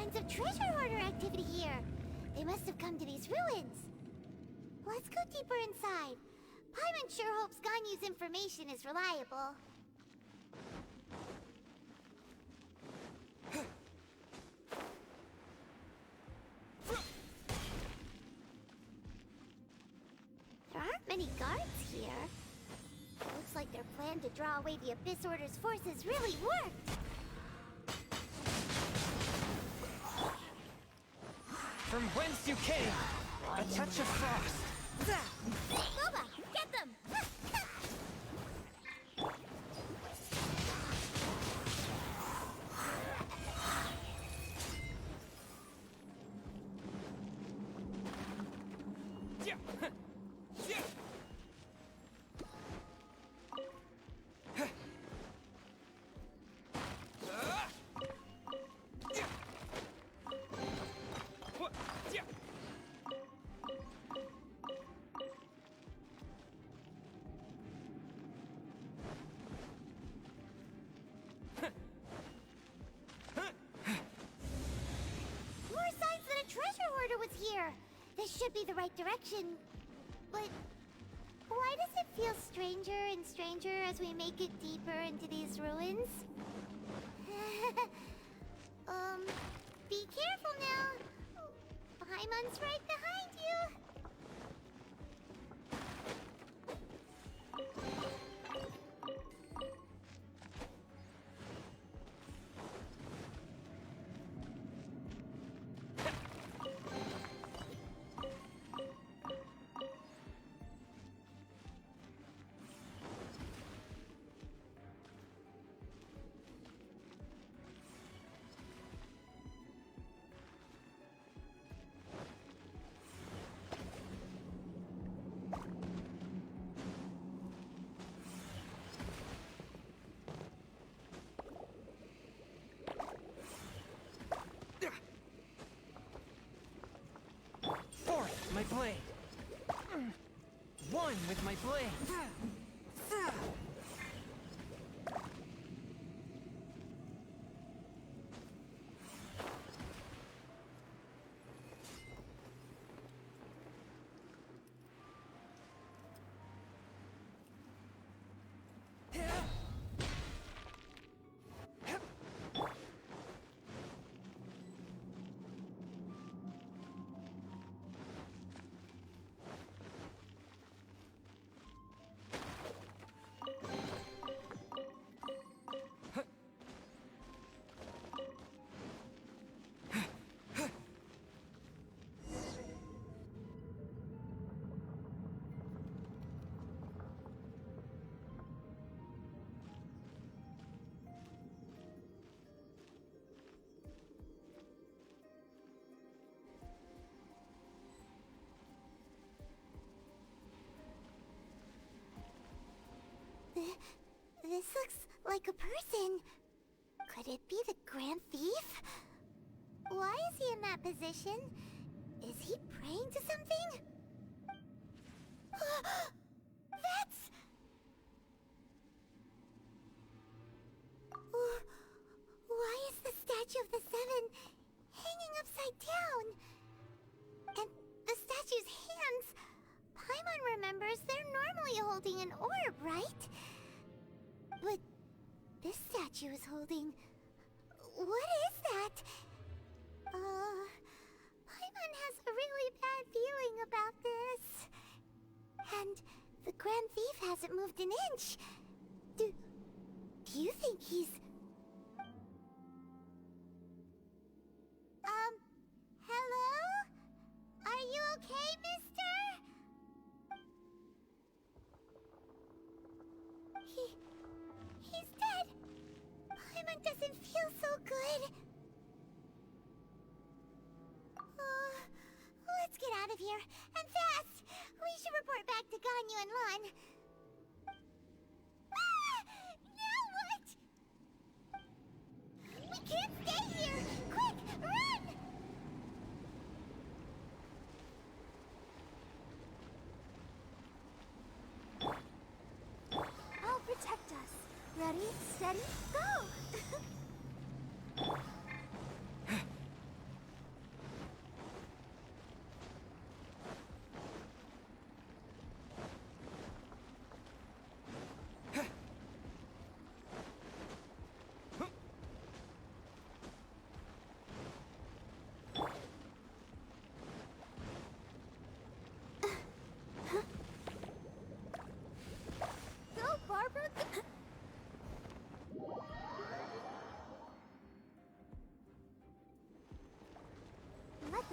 signs of treasure hoarder activity here. They must have come to these ruins. Let's go deeper inside. Paimon sure hopes Ganyu's information is reliable. There aren't many guards here. Looks like their plan to draw away the Abyss Order's forces really worked. From whence you came, a touch of frost. Boba, get them! Here. This should be the right direction. But why does it feel stranger and stranger as we make it deeper into these ruins? Be careful now. Paimon's right behind you. My blade. One with my blade. This looks like a person. Could it be the Grand Thief? Why is he in that position? Is he praying to something? That's... Why is the Statue of the Seven hanging upside down? And the statue's hands... Paimon remembers they're normally holding an orb, right? But this statue is holding... What is that? Paimon has a really bad feeling about this. And the Grand Thief hasn't moved an inch. Do you think he's... Hello? Are you okay, mister? He's dead. Paimon doesn't feel so good. Let's get out of here, and fast! We should report back to Ganyu and Lan. Now what? We can't stay here! Quick, run! I'll protect us. Ready, steady, go!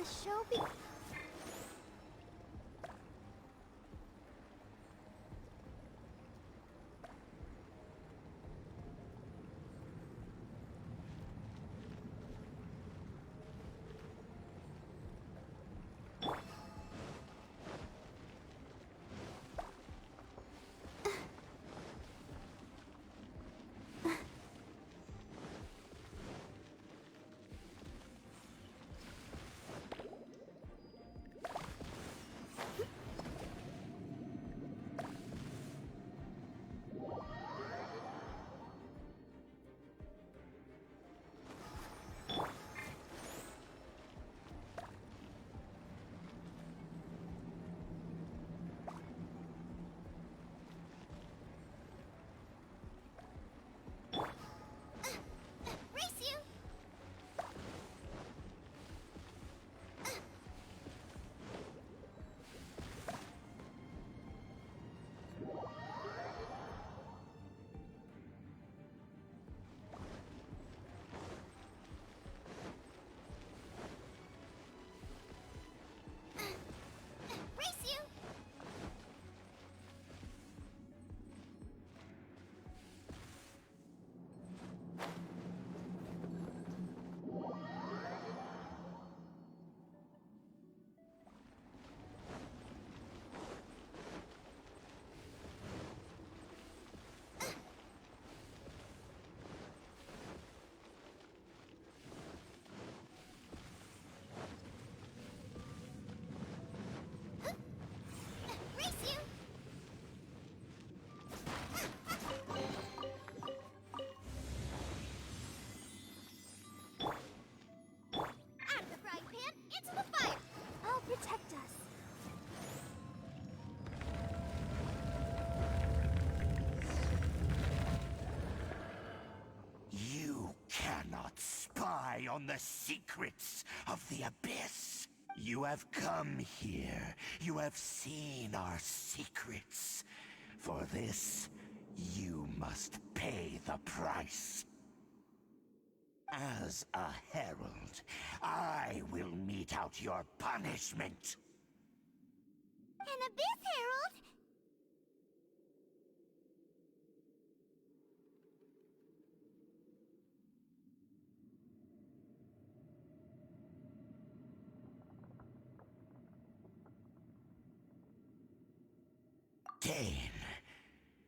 the show be... Race you! Race you! Race you! Out of the frying pan, into the fire! I'll protect us. You cannot spy on the secrets of the Abyss. You have come here. You have seen our secrets. For this, you must pay the price. As a herald, I will mete out your punishment. An Abyss Herald?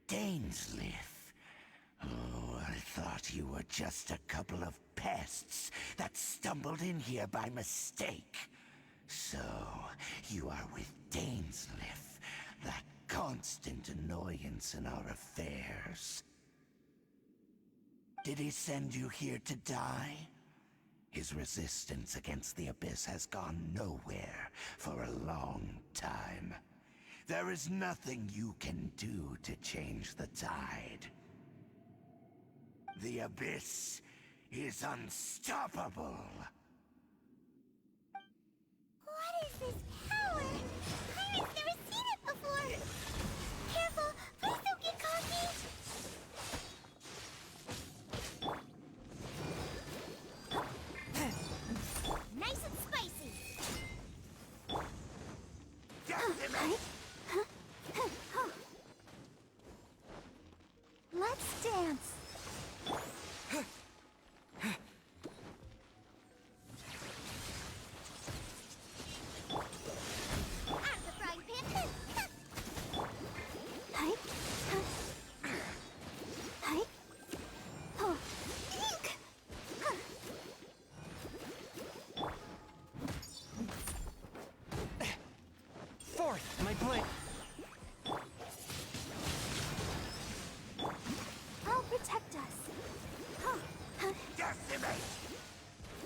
Dainsleif. Oh, I thought you were just a couple of pests that stumbled in here by mistake. So, you are with Dainsleif, that constant annoyance in our affairs. Did he send you here to die? His resistance against the Abyss has gone nowhere for a long time. There is nothing you can do to change the tide. The Abyss is unstoppable. What is this power? Pirate's never seen it before! Careful! Please don't get cocky! Nice and spicy! Decimate! Let's dance! Out of the frying pan! Hi! Hi! Oh! Eek! Fourth, my blade. I'll protect us. Decimate!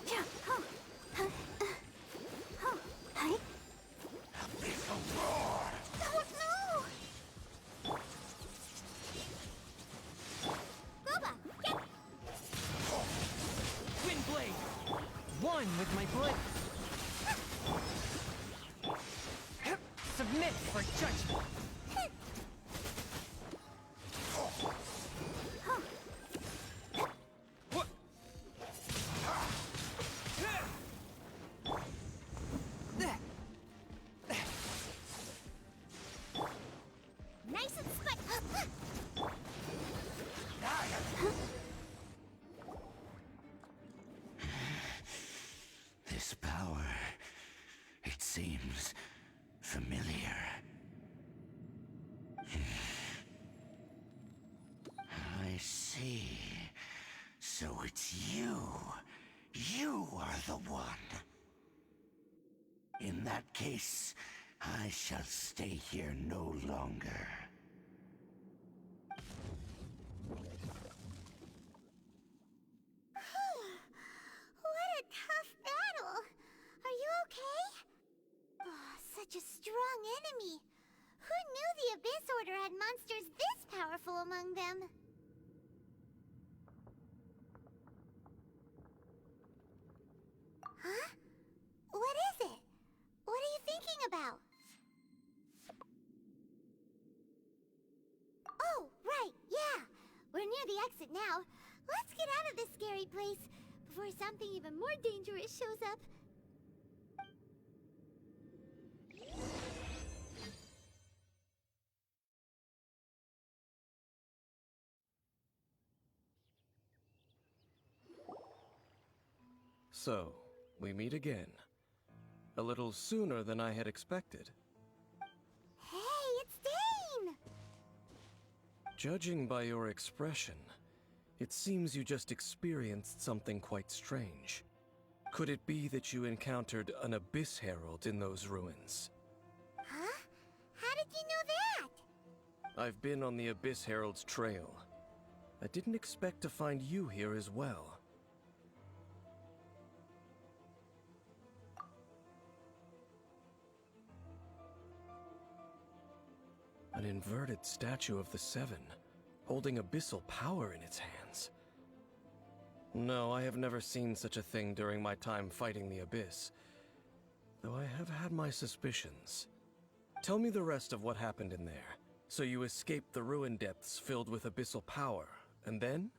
Yeah. Hi. Abyssal roar! Oh no! Boba, get... Wind blade. One with my blade. Submit for judgment. seems familiar. I see. So it's you. You are the one. In that case, I shall stay here no longer. What a tough battle! Are you okay? Oh, such a strong enemy! Who knew the Abyss Order had monsters this powerful among them? Huh? What is it? What are you thinking about? Oh, right, yeah! We're near the exit now. Let's get out of this scary place before something even more dangerous shows up. So, we meet again. A little sooner than I had expected. Hey, it's Dane! Judging by your expression, it seems you just experienced something quite strange. Could it be that you encountered an Abyss Herald in those ruins? Huh? How did you know that? I've been on the Abyss Herald's trail. I didn't expect to find you here as well. An inverted statue of the Seven, holding abyssal power in its hands. No, I have never seen such a thing during my time fighting the Abyss, though I have had my suspicions. Tell me the rest of what happened in there. So you escaped the ruin depths filled with abyssal power, and then?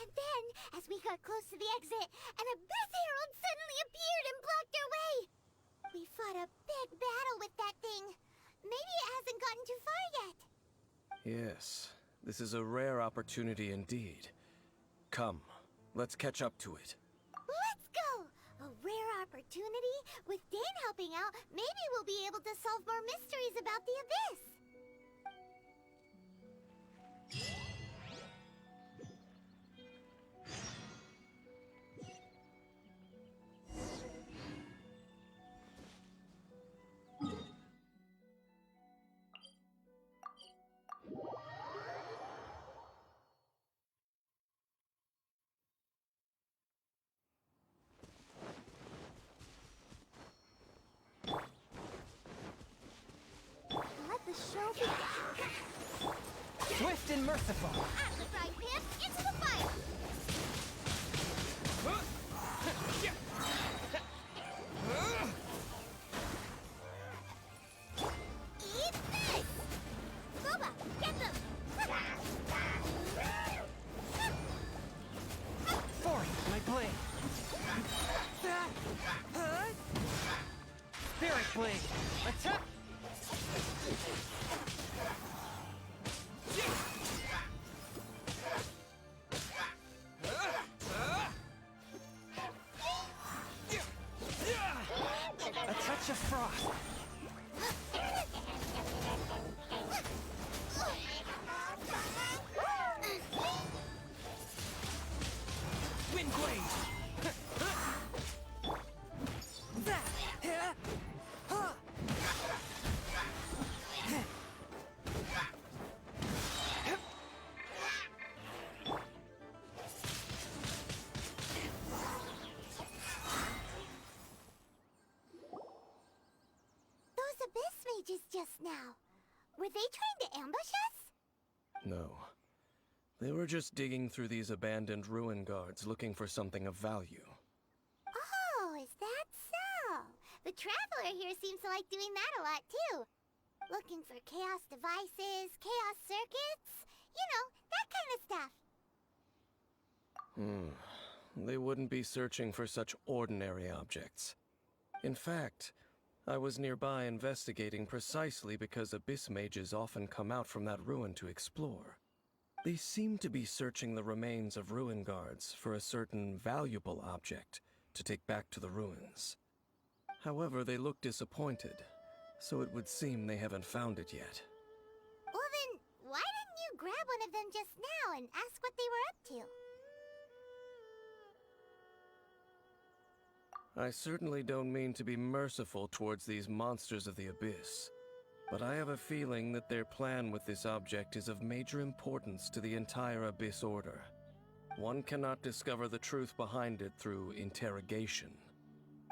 And then, as we got close to the exit, an Abyss Herald suddenly appeared and blocked our way! We fought a big battle with that thing. Maybe it hasn't gotten too far yet. Yes, this is a rare opportunity indeed. Come, let's catch up to it. Let's go! A rare opportunity? With Dane helping out, maybe we'll be able to solve more mysteries about the Abyss. Let the show begin. Swift and merciful. Out of the frying pan, into the fire! Eat this! Boba, get them! Fourth, my blade. Spirit blade. Attack! A touch of frost. Wind blade. Those Abyss mages just now. Were they trying to ambush us? No. They were just digging through these abandoned ruin guards looking for something of value. Oh, is that so? The Traveler here seems to like doing that a lot too. Looking for chaos devices, chaos circuits, you know, that kind of stuff. They wouldn't be searching for such ordinary objects. In fact, I was nearby investigating precisely because Abyss mages often come out from that ruin to explore. They seem to be searching the remains of ruin guards for a certain valuable object to take back to the ruins. However, they look disappointed, so it would seem they haven't found it yet. Well then, why didn't you grab one of them just now and ask what they were up to? I certainly don't mean to be merciful towards these monsters of the Abyss, but I have a feeling that their plan with this object is of major importance to the entire Abyss Order. One cannot discover the truth behind it through interrogation.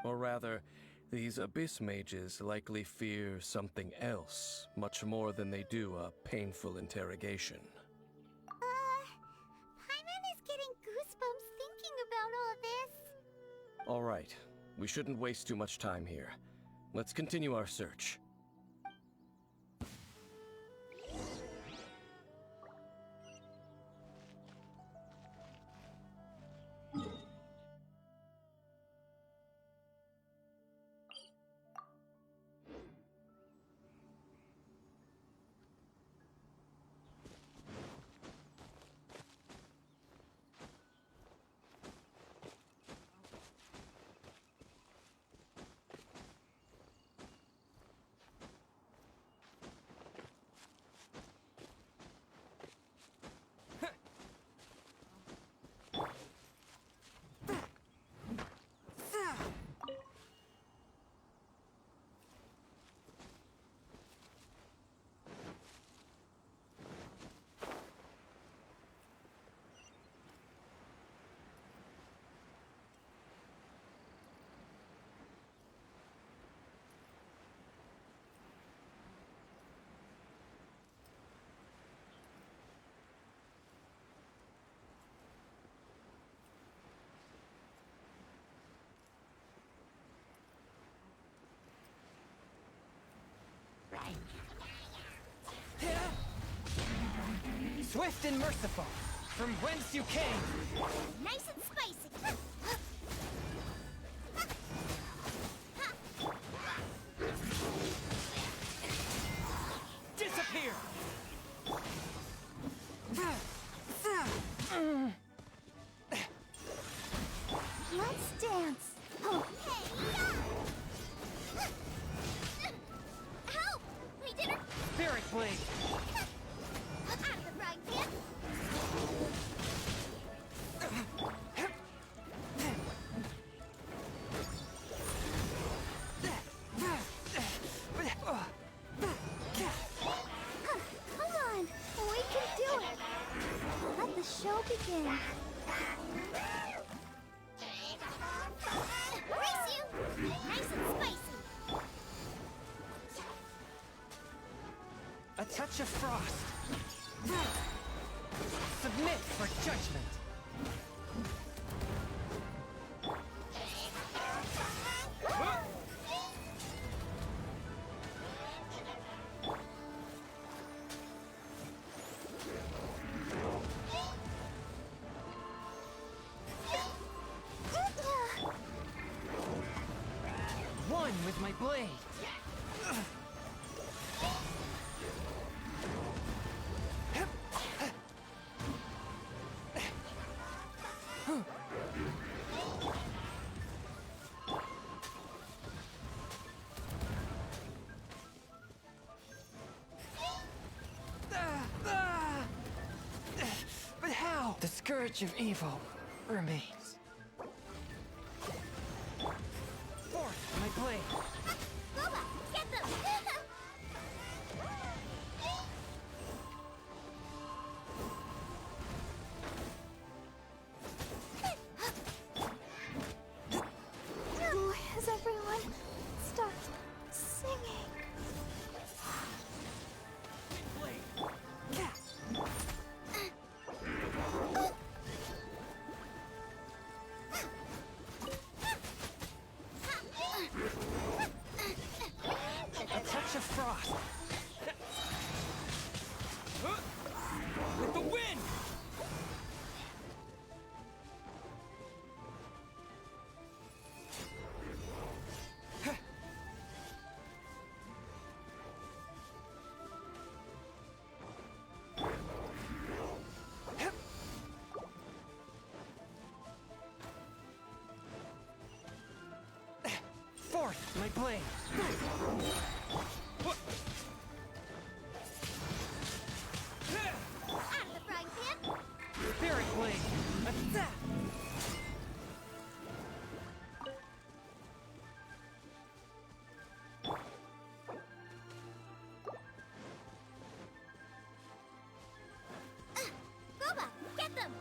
Or rather, these Abyss mages likely fear something else, much more than they do a painful interrogation. Paimon is getting goosebumps thinking about all this. All right, we shouldn't waste too much time here. Let's continue our search. Swift and merciful, from whence you came. Nice and spicy. Disappear! Let's dance. Help! We did it! Spirit Blade! Out of the frying pan! Come on, we can do it. Let the show begin. Race you! Nice and spicy! A touch of frost. Submit for judgment. One with my blade. But how? The scourge of evil remains. Forth my blade. Boba, get them! Has everyone stopped singing? My blade! Out of the frying pan! Spirit blade! Attack! Boba, get them!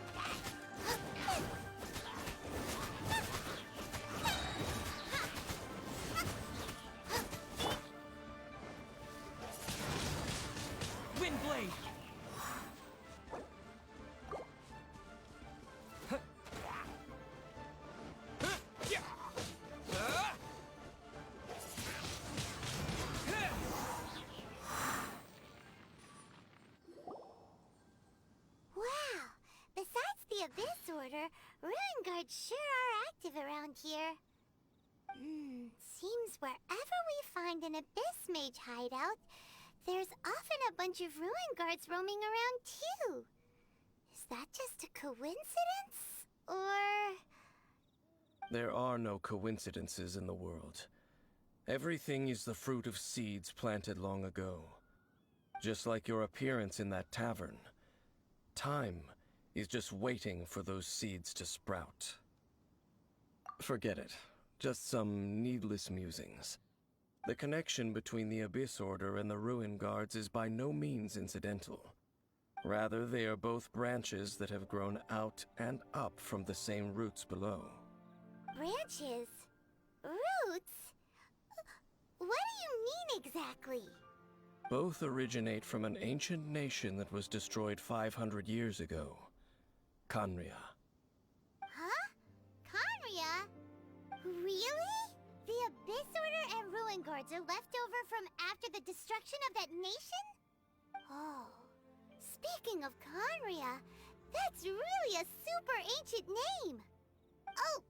Wind blade! Wow! Besides the Abyss Order, Ruin Guards sure are active around here. Seems wherever we find an Abyss Mage hideout, there's often a bunch of Ruin Guards roaming around too. Is that just a coincidence? Or... There are no coincidences in the world. Everything is the fruit of seeds planted long ago. Just like your appearance in that tavern. Time is just waiting for those seeds to sprout. Forget it. Just some needless musings. The connection between the Abyss Order and the Ruin Guards is by no means incidental. Rather, they are both branches that have grown out and up from the same roots below. branches? Roots? What do you mean exactly? Both originate from an ancient nation that was destroyed 500 years ago. Khaenri'ah. Huh? Khaenri'ah? Really? The Abyss Order and Ruin Guards are left over from after the destruction of that nation? Oh. Speaking of Khaenri'ah, that's really a super ancient name! Oh,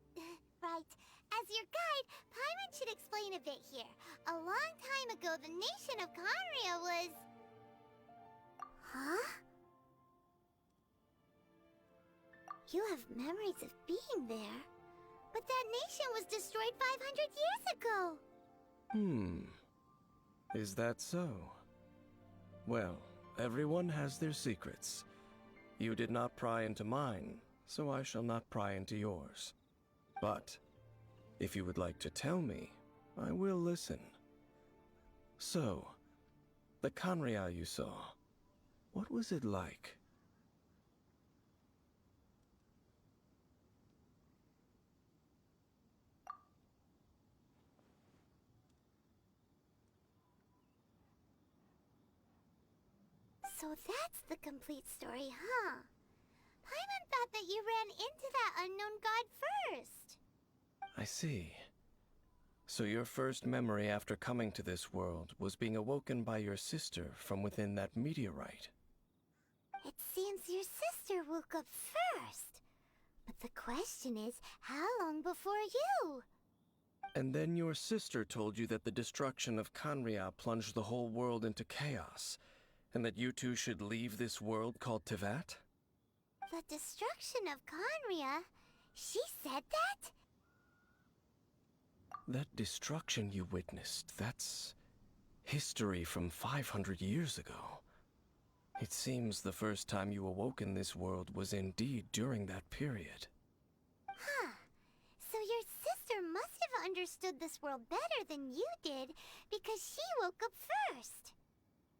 right. As your guide, Paimon should explain a bit here. A long time ago, the nation of Khaenri'ah was... Huh? You have memories of being there. But that nation was destroyed 500 years ago! Is that so? Well, everyone has their secrets. You did not pry into mine, so I shall not pry into yours. But, if you would like to tell me, I will listen. So, the Khaenri'ah you saw, what was it like? So that's the complete story, huh? Paimon thought that you ran into that unknown god first. I see. So your first memory after coming to this world was being awoken by your sister from within that meteorite. It seems your sister woke up first. But the question is, how long before you? And then your sister told you that the destruction of Khaenri'ah plunged the whole world into chaos, and that you two should leave this world called Teyvat? The destruction of Khaenri'ah? She said that? That destruction you witnessed, that's history from 500 years ago. It seems the first time you awoke in this world was indeed during that period. Huh. So your sister must have understood this world better than you did, because she woke up first.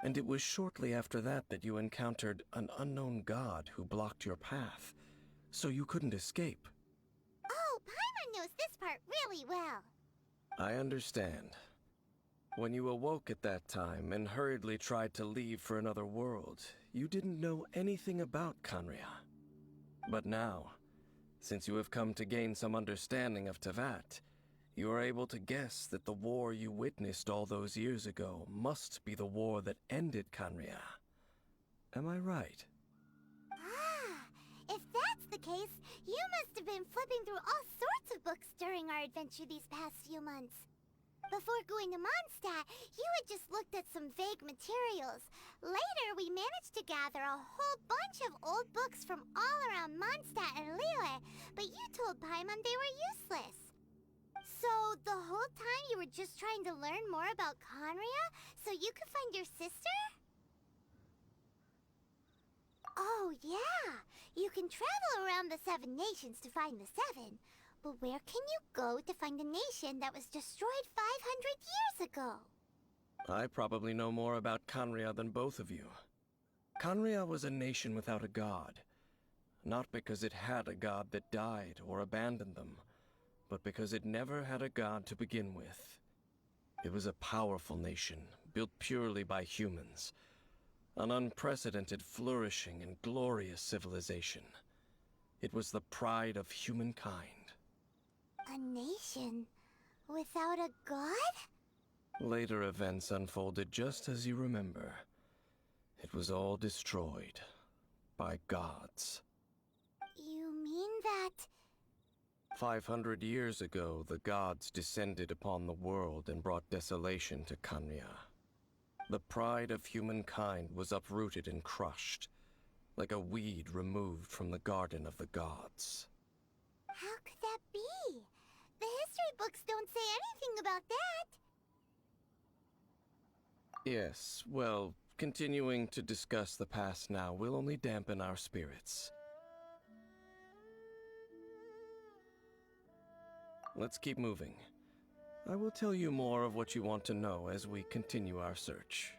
And it was shortly after that that you encountered an unknown god who blocked your path, so you couldn't escape. Oh, Paimon knows this part really well. I understand. When you awoke at that time and hurriedly tried to leave for another world, you didn't know anything about Khaenri'ah. But now, since you have come to gain some understanding of Teyvat, you are able to guess that the war you witnessed all those years ago must be the war that ended Khaenri'ah. Am I right? Ah, if that's the case, you must have been flipping through all sorts of books during our adventure these past few months. Before going to Mondstadt, you had just looked at some vague materials. Later, we managed to gather a whole bunch of old books from all around Mondstadt and Liyue, but you told Paimon they were useless. So, the whole time you were just trying to learn more about Conria so you could find your sister? Oh, yeah. You can travel around the 7 nations to find the 7. But where can you go to find a nation that was destroyed 500 years ago? I probably know more about Conria than both of you. Conria was a nation without a god. Not because it had a god that died or abandoned them, but because it never had a god to begin with. It was a powerful nation, built purely by humans. An unprecedented, flourishing, and glorious civilization. It was the pride of humankind. A nation without a god? Later events unfolded just as you remember. It was all destroyed by gods. You mean that... 500 years ago, the gods descended upon the world and brought desolation to Conria. The pride of humankind was uprooted and crushed, like a weed removed from the garden of the gods. How could that be? The history books don't say anything about that. Yes, well, continuing to discuss the past now will only dampen our spirits. Let's keep moving. I will tell you more of what you want to know as we continue our search.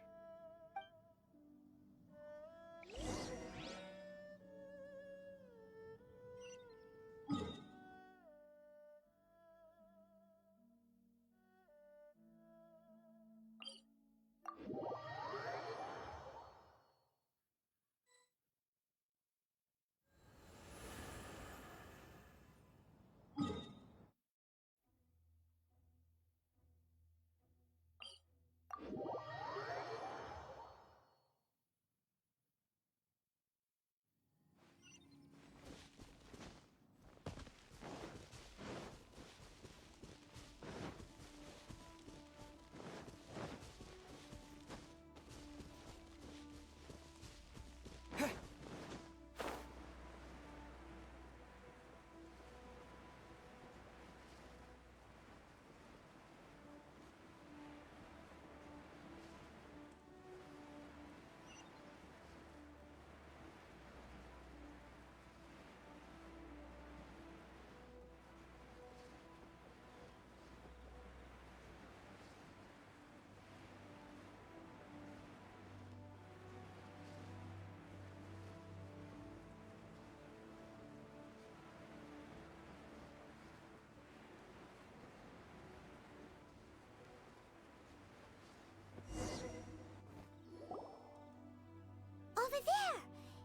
Over there!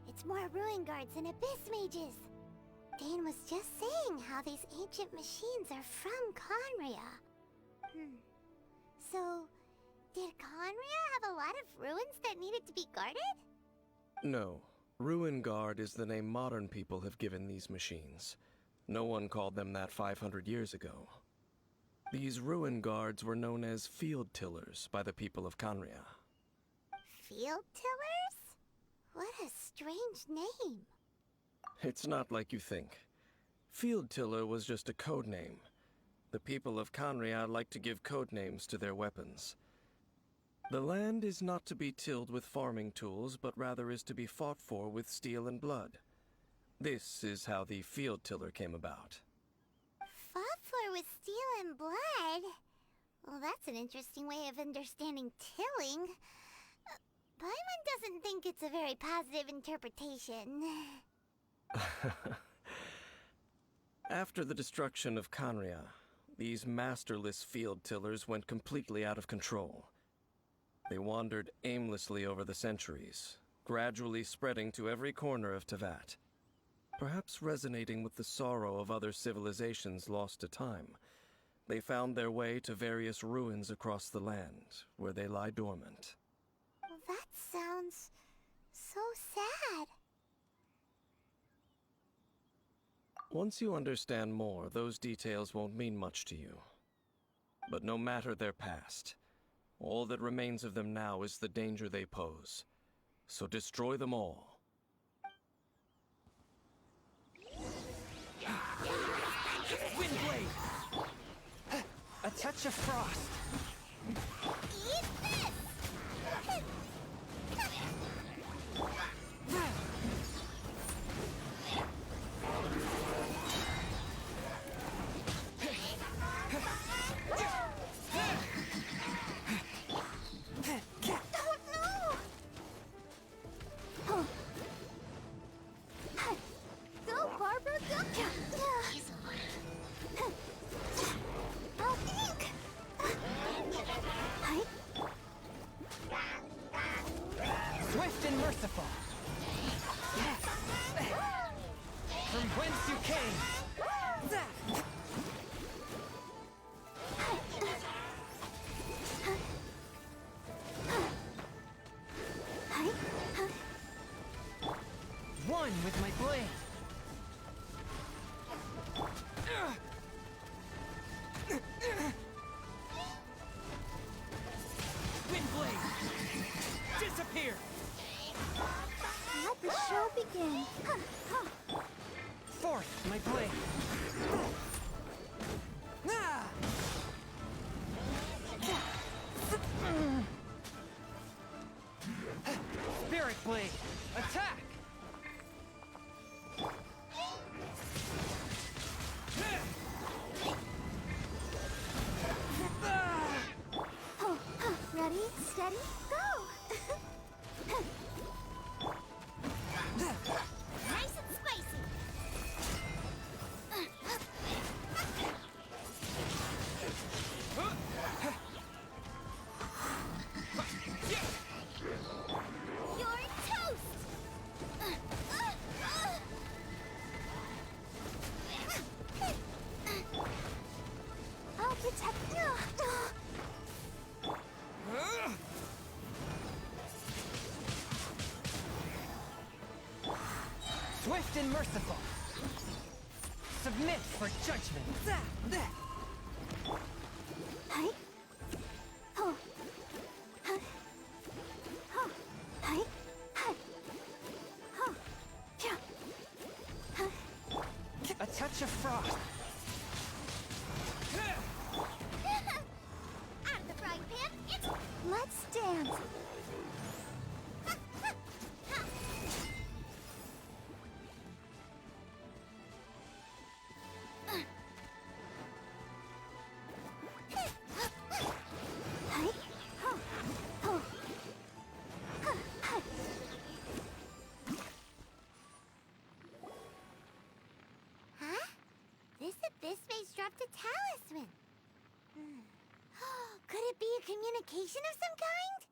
It's more ruin guards and abyss mages. Dane was just saying how these ancient machines are from Conria. So, did Conria have a lot of ruins that needed to be guarded? No. Ruin Guard is the name modern people have given these machines. No one called them that 500 years ago. These Ruin Guards were known as Field Tillers by the people of Conria. Field tillers? What a strange name. It's not like you think. Field Tiller was just a code name. The people of Conria like to give code names to their weapons. The land is not to be tilled with farming tools, but rather is to be fought for with steel and blood. This is how the Field Tiller came about. Fought for with steel and blood? Well, that's an interesting way of understanding tilling. Paimon doesn't think it's a very positive interpretation. After the destruction of Conria, these masterless field tillers went completely out of control. They wandered aimlessly over the centuries, gradually spreading to every corner of Teyvat. Perhaps resonating with the sorrow of other civilizations lost to time, they found their way to various ruins across the land, where they lie dormant. That sounds so sad. Once you understand more, those details won't mean much to you. But no matter their past, all that remains of them now is the danger they pose. So destroy them all. Windblade! touch of frost. Eat this! Go, Barbara, go! I'll think! Swift and merciful. From whence you came. One with my blade. Wind blade. Disappear. Let the show begin. Forth my blade. Ah! Spirit blade. Attack. Ready, steady, go! Nice and spicy! You're toast! I'll protect you. Swift and merciful. Submit for judgment. Hi. Oh. Huh. Oh. Hi. Hi. Oh. Yeah. Huh. A touch of frost. Out of the frying pan, it's... Let's dance. Hi. Oh. Oh. Huh. Hi. Huh? This abyss maze dropped a talisman. Could it be a communication of some kind?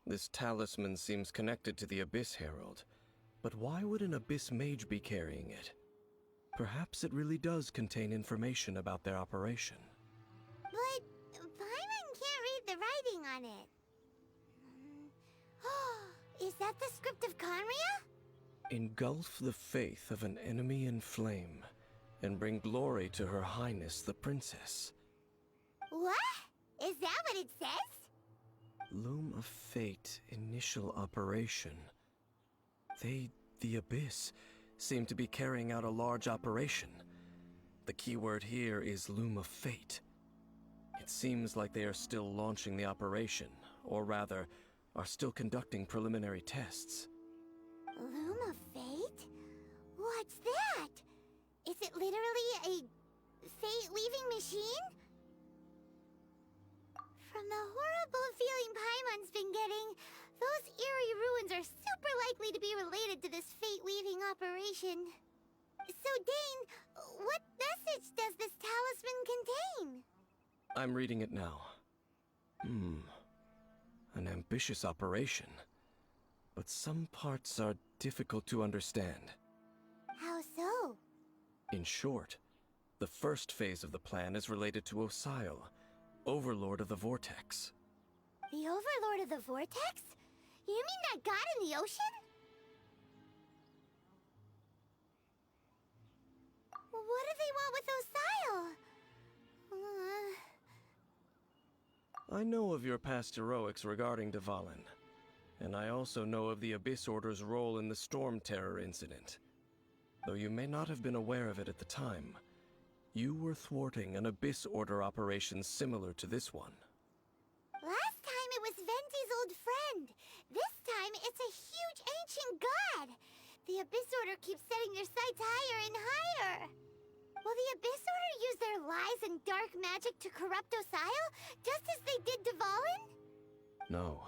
This talisman seems connected to the Abyss Herald. But why would an Abyss Mage be carrying it? Perhaps it really does contain information about their operation. But Paimon can't read the writing on it. Is that the script of Conria? Engulf the faith of an enemy in flame, and bring glory to Her Highness the Princess. What? Is that what it says? Loom of Fate initial operation. They, the Abyss, seem to be carrying out a large operation. The keyword here is Loom of Fate. It seems like they are still launching the operation, or rather, are still conducting preliminary tests. Loom of Fate? What's that? Is it literally a fate-weaving machine? From the horrible feeling Paimon's been getting, those eerie ruins are super likely to be related to this fate-weaving operation. So, Dane, what message does this talisman contain? I'm reading it now. An ambitious operation. But some parts are difficult to understand. How so? In short, the first phase of the plan is related to Osile, Overlord of the Vortex. The Overlord of the Vortex? You mean that god in the ocean? What do they want with Osile? I know of your past heroics regarding Dvalin, and I also know of the Abyss Order's role in the Storm Terror incident. Though you may not have been aware of it at the time, You were thwarting an Abyss Order operation similar to this one. Last time it was Venti's old friend. This time it's a huge ancient god. The Abyss Order keeps setting their sights higher and higher. Will the Abyss Order use their lies and dark magic to corrupt Osile, just as they did Dvalin? No.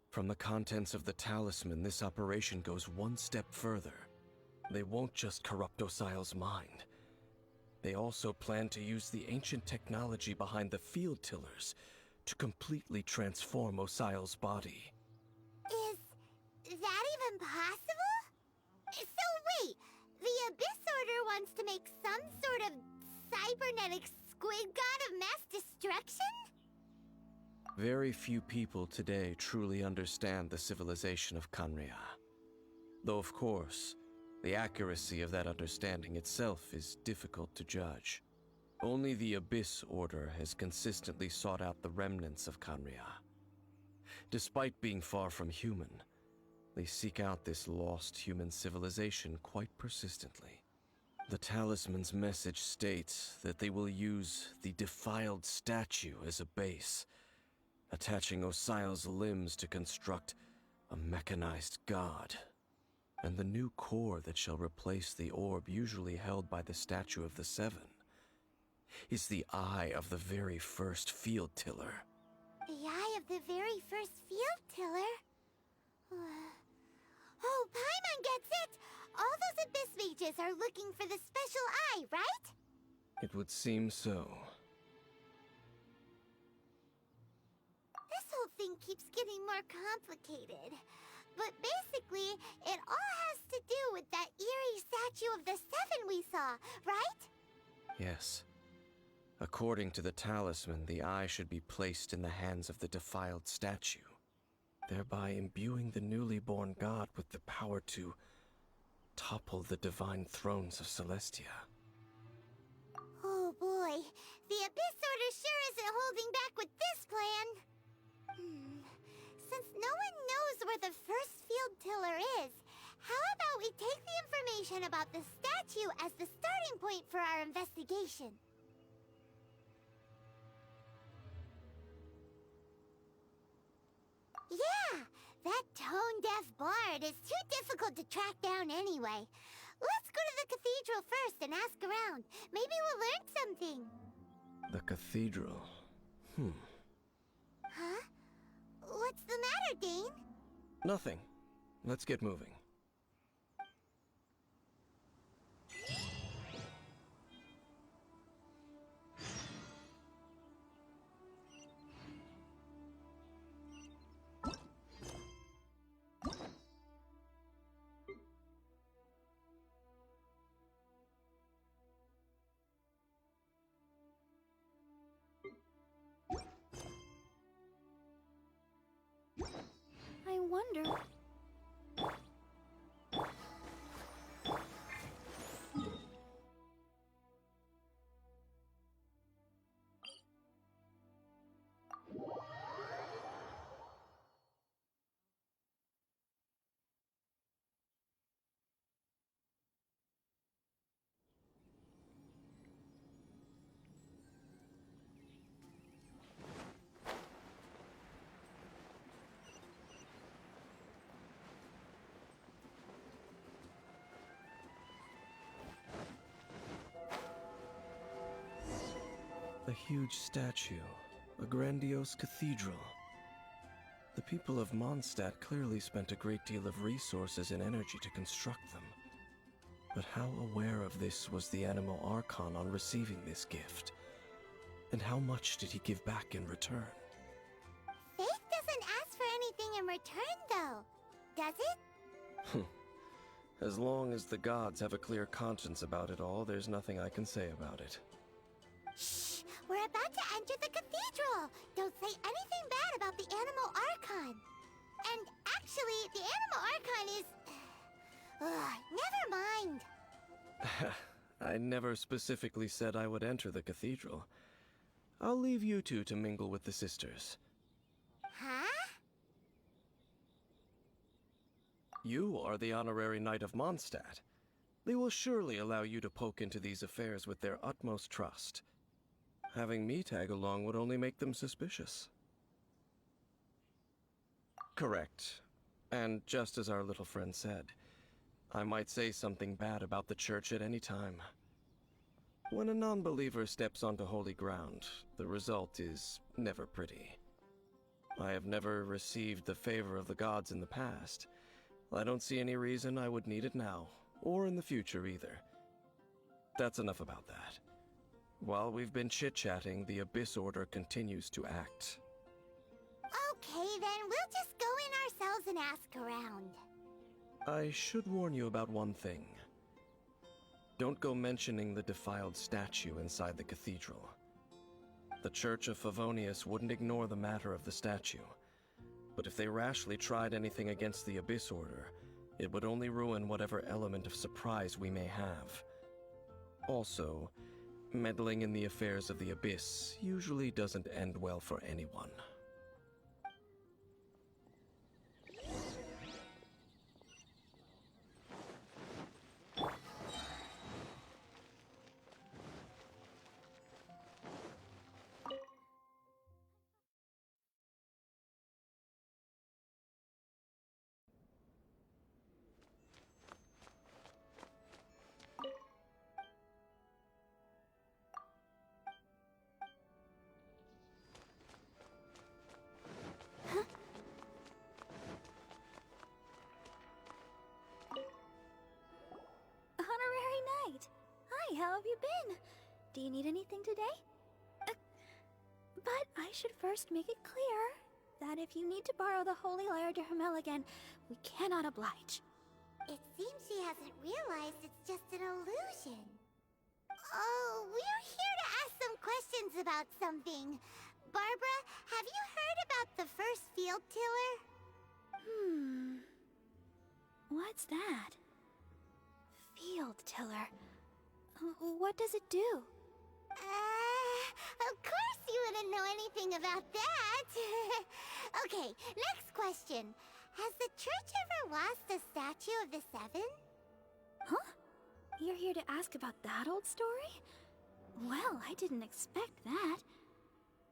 From the contents of the talisman, this operation goes one step further. They won't just corrupt Osile's mind. They also plan to use the ancient technology behind the field tillers to completely transform Osile's body. Is that even possible? So wait, the Abyss Order wants to make some sort of cybernetic squid god of mass destruction? Very few people today truly understand the civilization of Khaenri'ah. Though of course, the accuracy of that understanding itself is difficult to judge. Only the Abyss Order has consistently sought out the remnants of Khaenri'ah. Despite being far from human, they seek out this lost human civilization quite persistently. The talisman's message states that they will use the defiled statue as a base, attaching Osile's limbs to construct a mechanized god. And the new core that shall replace the orb usually held by the Statue of the Seven is the eye of the very first field tiller. The eye of the very first field tiller? Oh, Paimon gets it! All those Abyss mages are looking for the special eye, right? It would seem so. This whole thing keeps getting more complicated. But basically, it all has to do with that eerie Statue of the Seven we saw, right? Yes. According to the talisman, the eye should be placed in the hands of the defiled statue, thereby imbuing the newly born god with the power to topple the divine thrones of Celestia. Oh boy, the Abyss Order sure isn't holding back with this plan. Since no one knows where the first field tiller is, how about we take the information about the statue as the starting point for our investigation? Yeah, that tone-deaf bard is too difficult to track down anyway. Let's go to the cathedral first and ask around. Maybe we'll learn something. The cathedral. Huh? What's the matter, Dane? Nothing. Let's get moving. I wonder... A huge statue, a grandiose cathedral. The people of Mondstadt clearly spent a great deal of resources and energy to construct them. But how aware of this was the Animal Archon on receiving this gift? And how much did he give back in return? Faith doesn't ask for anything in return, though, does it? As long as the gods have a clear conscience about it all, there's nothing I can say about it. Shh! We're about to enter the cathedral! Don't say anything bad about the Animal Archon! And actually, the Animal Archon is... never mind! I never specifically said I would enter the cathedral. I'll leave you two to mingle with the sisters. Huh? You are the honorary knight of Mondstadt. They will surely allow you to poke into these affairs with their utmost trust. Having me tag along would only make them suspicious. Correct. And just as our little friend said, I might say something bad about the Church at any time. When a non-believer steps onto holy ground, the result is never pretty. I have never received the favor of the gods in the past. I don't see any reason I would need it now, or in the future either. That's enough about that. While we've been chit-chatting, the Abyss Order continues to act. Okay, then we'll just go in ourselves and ask around. I should warn you about one thing. Don't go mentioning the defiled statue inside the cathedral. The Church of Favonius wouldn't ignore the matter of the statue, but if they rashly tried anything against the Abyss Order, it would only ruin whatever element of surprise we may have. Also, meddling in the affairs of the Abyss usually doesn't end well for anyone. Honorary Knight! Hi, how have you been? Do you need anything today? But I should first make it clear that if you need to borrow the Holy Lyre to Hermel again, we cannot oblige. It seems she hasn't realized it's just an illusion. Oh, we're here to ask some questions about something. Barbara, have you heard about the first field tiller? What's that? Field tiller. What does it do? Of course you wouldn't know anything about that. Okay, next question. Has the church ever lost a statue of the Seven? Huh? You're here to ask about that old story? Well, I didn't expect that.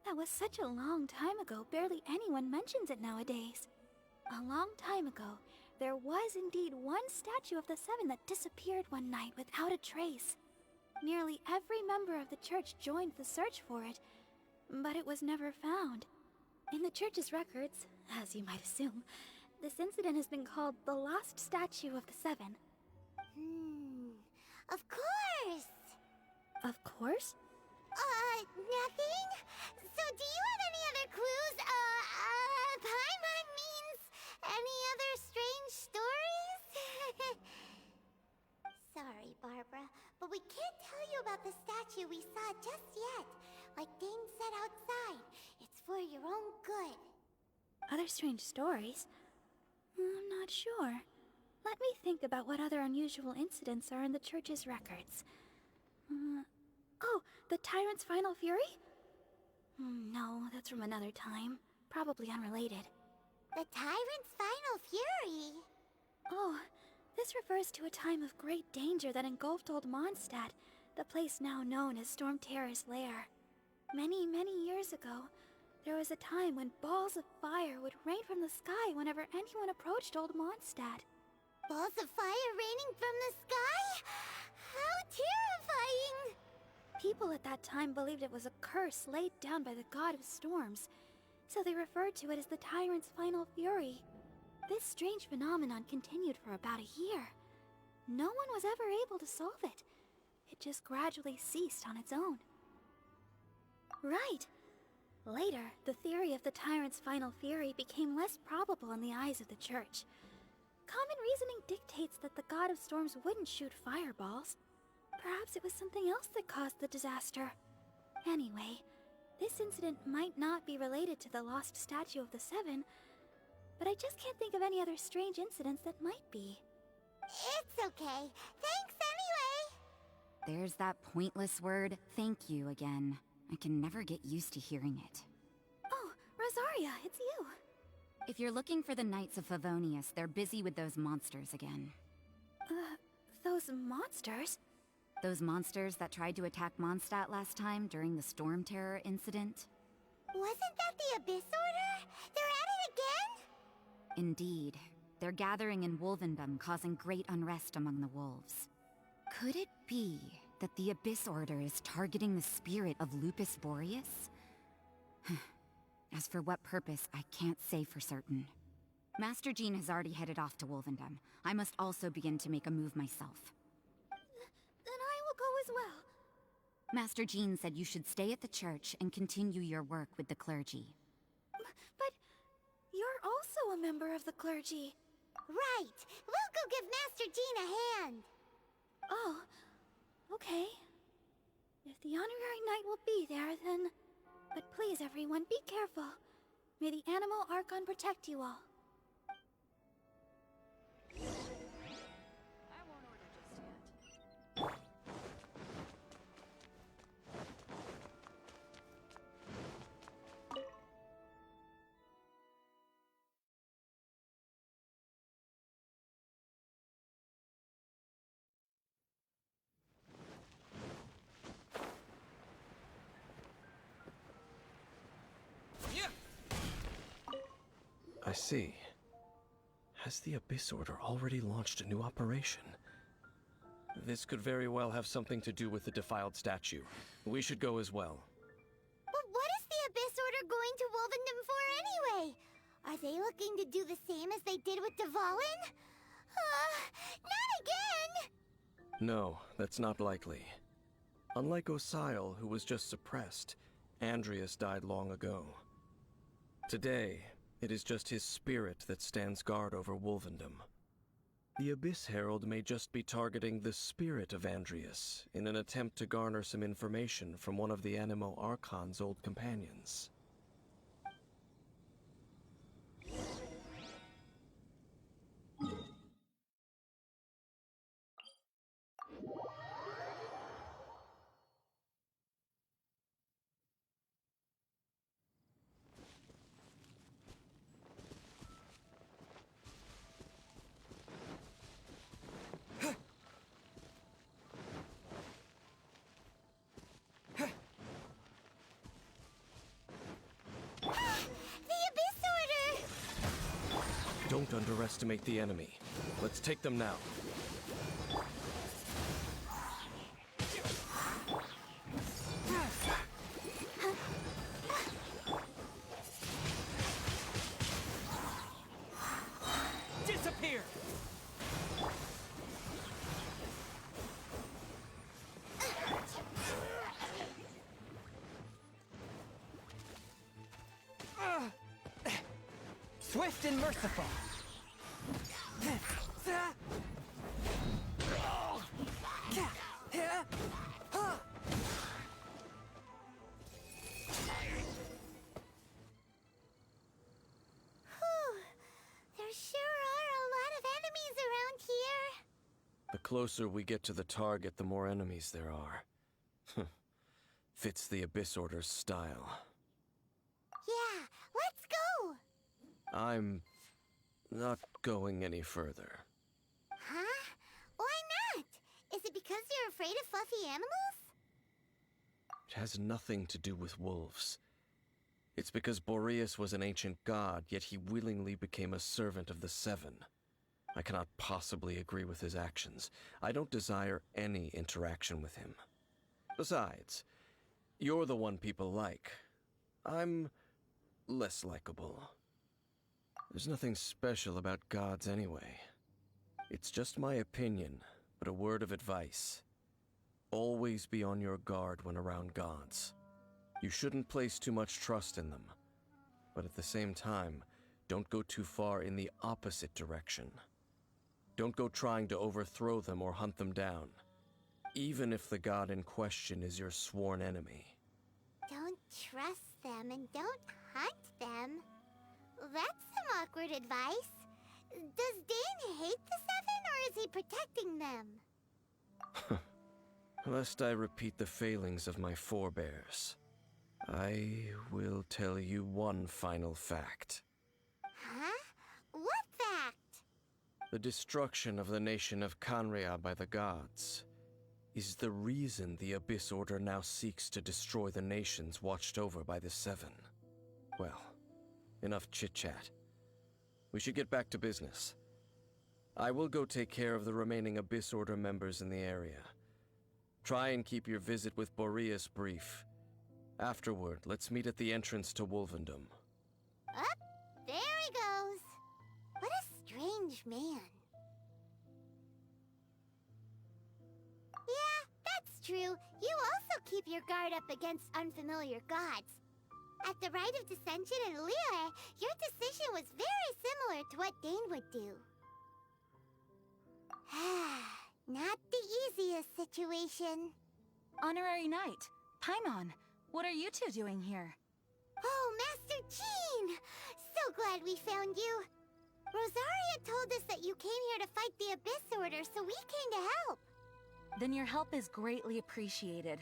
That was such a long time ago, barely anyone mentions it nowadays. A long time ago, there was indeed one statue of the Seven that disappeared one night without a trace. Nearly every member of the church joined the search for it, but it was never found. In the church's records, as you might assume, this incident has been called the Lost Statue of the Seven. Of course. Of course? Nothing? So do you have any other clues? Paimon means any other strange stories? Sorry, Barbara, but we can't tell you about the statue we saw just yet. Like Dane said outside, it's for your own good. Other strange stories? I'm not sure. Let me think about what other unusual incidents are in the church's records. Oh, the Tyrant's Final Fury? No, that's from another time. Probably unrelated. The Tyrant's Final Fury? Oh, this refers to a time of great danger that engulfed Old Mondstadt, the place now known as Storm Terror's lair. Many, many years ago, there was a time when balls of fire would rain from the sky whenever anyone approached Old Mondstadt. Balls of fire raining from the sky? How terrifying! People at that time believed it was a curse laid down by the god of storms, so they referred to it as the Tyrant's Final Fury. This strange phenomenon continued for about a year. No one was ever able to solve it. It just gradually ceased on its own. Right. Later, the theory of the Tyrant's Final Fury became less probable in the eyes of the church. Common reasoning dictates that the god of storms wouldn't shoot fireballs. Perhaps it was something else that caused the disaster. Anyway, this incident might not be related to the lost statue of the Seven, but I just can't think of any other strange incidents that might be. It's okay. Thanks anyway. There's that pointless word, thank you, again. I can never get used to hearing it. Oh, Rosaria, it's you. If you're looking for the Knights of Favonius, they're busy with those monsters again. those monsters... Those monsters that tried to attack Mondstadt last time during the Storm Terror incident? Wasn't that the Abyss Order? They're at it again? Indeed. They're gathering in Wolvendom, causing great unrest among the wolves. Could it be that the Abyss Order is targeting the spirit of Lupus Boreas? As for what purpose, I can't say for certain. Master Jean has already headed off to Wolvendom. I must also begin to make a move myself. Then I will go as well. Master Jean said you should stay at the church and continue your work with the clergy. But you're also a member of the clergy. Right. We'll go give Master Jean a hand. Oh, okay. If the honorary knight will be there, then... But please, everyone, be careful. May the Animal Archon protect you all. I see. Has the Abyss Order already launched a new operation? This could very well have something to do with the defiled statue. We should go as well. But what is the Abyss Order going to Wolvendom for anyway? Are they looking to do the same as they did with Dvalin? Not again! No, that's not likely. Unlike Osile, who was just suppressed, Andreas died long ago. Today, it is just his spirit that stands guard over Wolvendom. The Abyss Herald may just be targeting the spirit of Andreas in an attempt to garner some information from one of the Animo Archon's old companions. Don't underestimate the enemy. Let's take them now. Disappear! Swift and merciful. There sure are a lot of enemies around here. The closer we get to the target, the more enemies there are. Fits the Abyss Order's style. Yeah, let's go! I'm not going any further. Huh? Why not? Is it because you're afraid of fluffy animals? It has nothing to do with wolves. It's because Boreas was an ancient god, yet he willingly became a servant of the Seven. I cannot possibly agree with his actions. I don't desire any interaction with him. Besides, you're the one people like. I'm less likable. There's nothing special about gods anyway. It's just my opinion, but a word of advice. Always be on your guard when around gods. You shouldn't place too much trust in them. But at the same time, don't go too far in the opposite direction. Don't go trying to overthrow them or hunt them down, even if the god in question is your sworn enemy. Don't trust them and don't hunt them. That's some awkward advice. Does Dane hate the Seven, or is he protecting them? Lest I repeat the failings of my forebears, I will tell you one final fact. Huh? What fact? The destruction of the nation of Khaenri'ah by the gods is the reason the Abyss Order now seeks to destroy the nations watched over by the Seven. Well, enough chit-chat. We should get back to business. I will go take care of the remaining Abyss Order members in the area. Try and keep your visit with Boreas brief. Afterward, let's meet at the entrance to Wolvendom. Up, there he goes. What a strange man. Yeah, that's true. You also keep your guard up against unfamiliar gods. At the Rite of Dissension in Liyue, your decision was very similar to what Dane would do. Not the easiest situation. Honorary Knight, Paimon, what are you two doing here? Oh, Master Jean! So glad we found you. Rosaria told us that you came here to fight the Abyss Order, so we came to help. Then your help is greatly appreciated.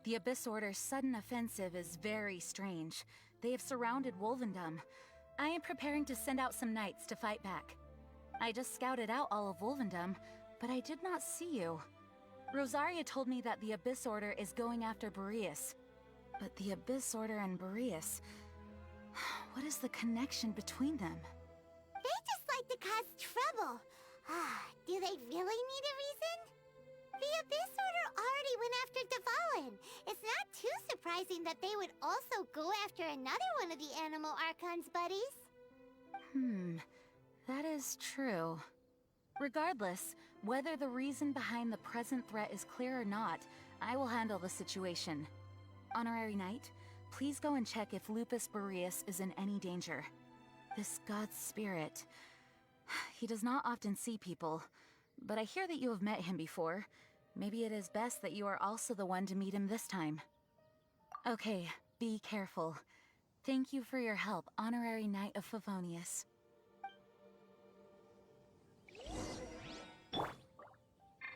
The Abyss Order's sudden offensive is very strange. They have surrounded Wolvendom. I am preparing to send out some knights to fight back. I just scouted out all of Wolvendom, but I did not see you. Rosaria told me that the Abyss Order is going after Boreas. But the Abyss Order and Boreas... what is the connection between them? They just like to cause trouble. Do they really need a reason? The Abyss Order already went after Dvalin. It's not too surprising that they would also go after another one of the Animal Archon's buddies. That is true. Regardless, whether the reason behind the present threat is clear or not, I will handle the situation. Honorary Knight, please go and check if Lupus Boreas is in any danger. This god's spirit... he does not often see people, but I hear that you have met him before. Maybe it is best that you are also the one to meet him this time. Okay, be careful. Thank you for your help, Honorary Knight of Favonius.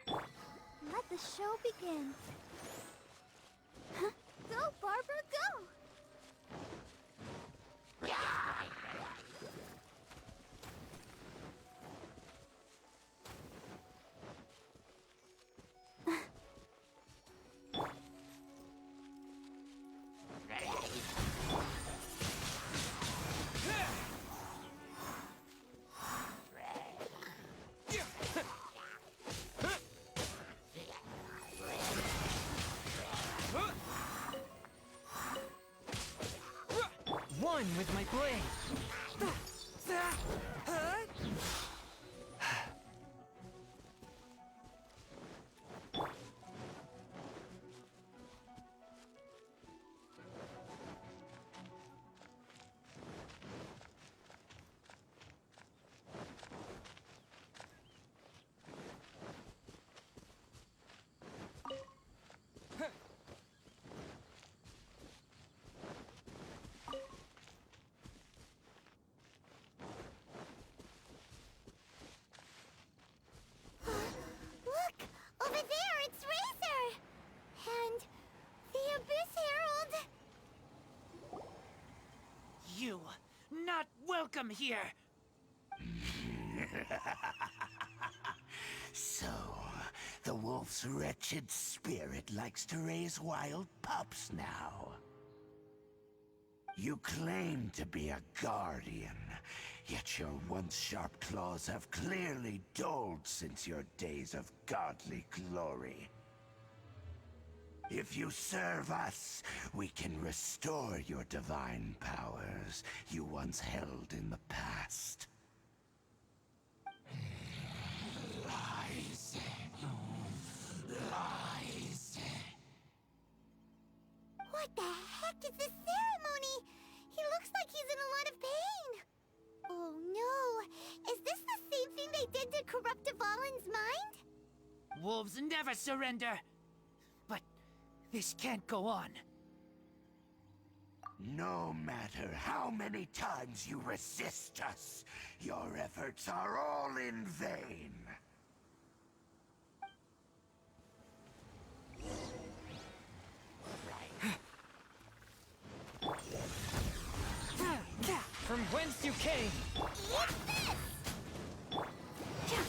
Let the show begin. Go, Barbara, go! One with my blade. Look! Over there, it's Razor! And the Abyss Herald! You, not welcome here! So, the wolf's wretched spirit likes to raise wild pups now. You claim to be a guardian, yet your once sharp claws have clearly dulled since your days of godly glory. If you serve us, we can restore your divine powers you once held in the past. Lies. Lies. What the heck is this ceremony? He looks like he's in a lot of pain. Oh no! Is this the same thing they did to corrupt Dvalin's mind? Wolves never surrender! But this can't go on. No matter how many times you resist us, your efforts are all in vain. From whence you came! Eat this!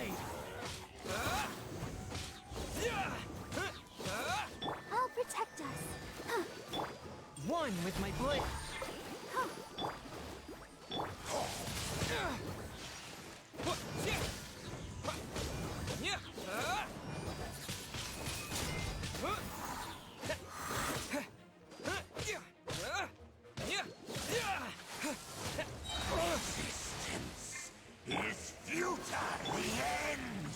blade! I'll protect us. One with my blade! Resistance is futile. The end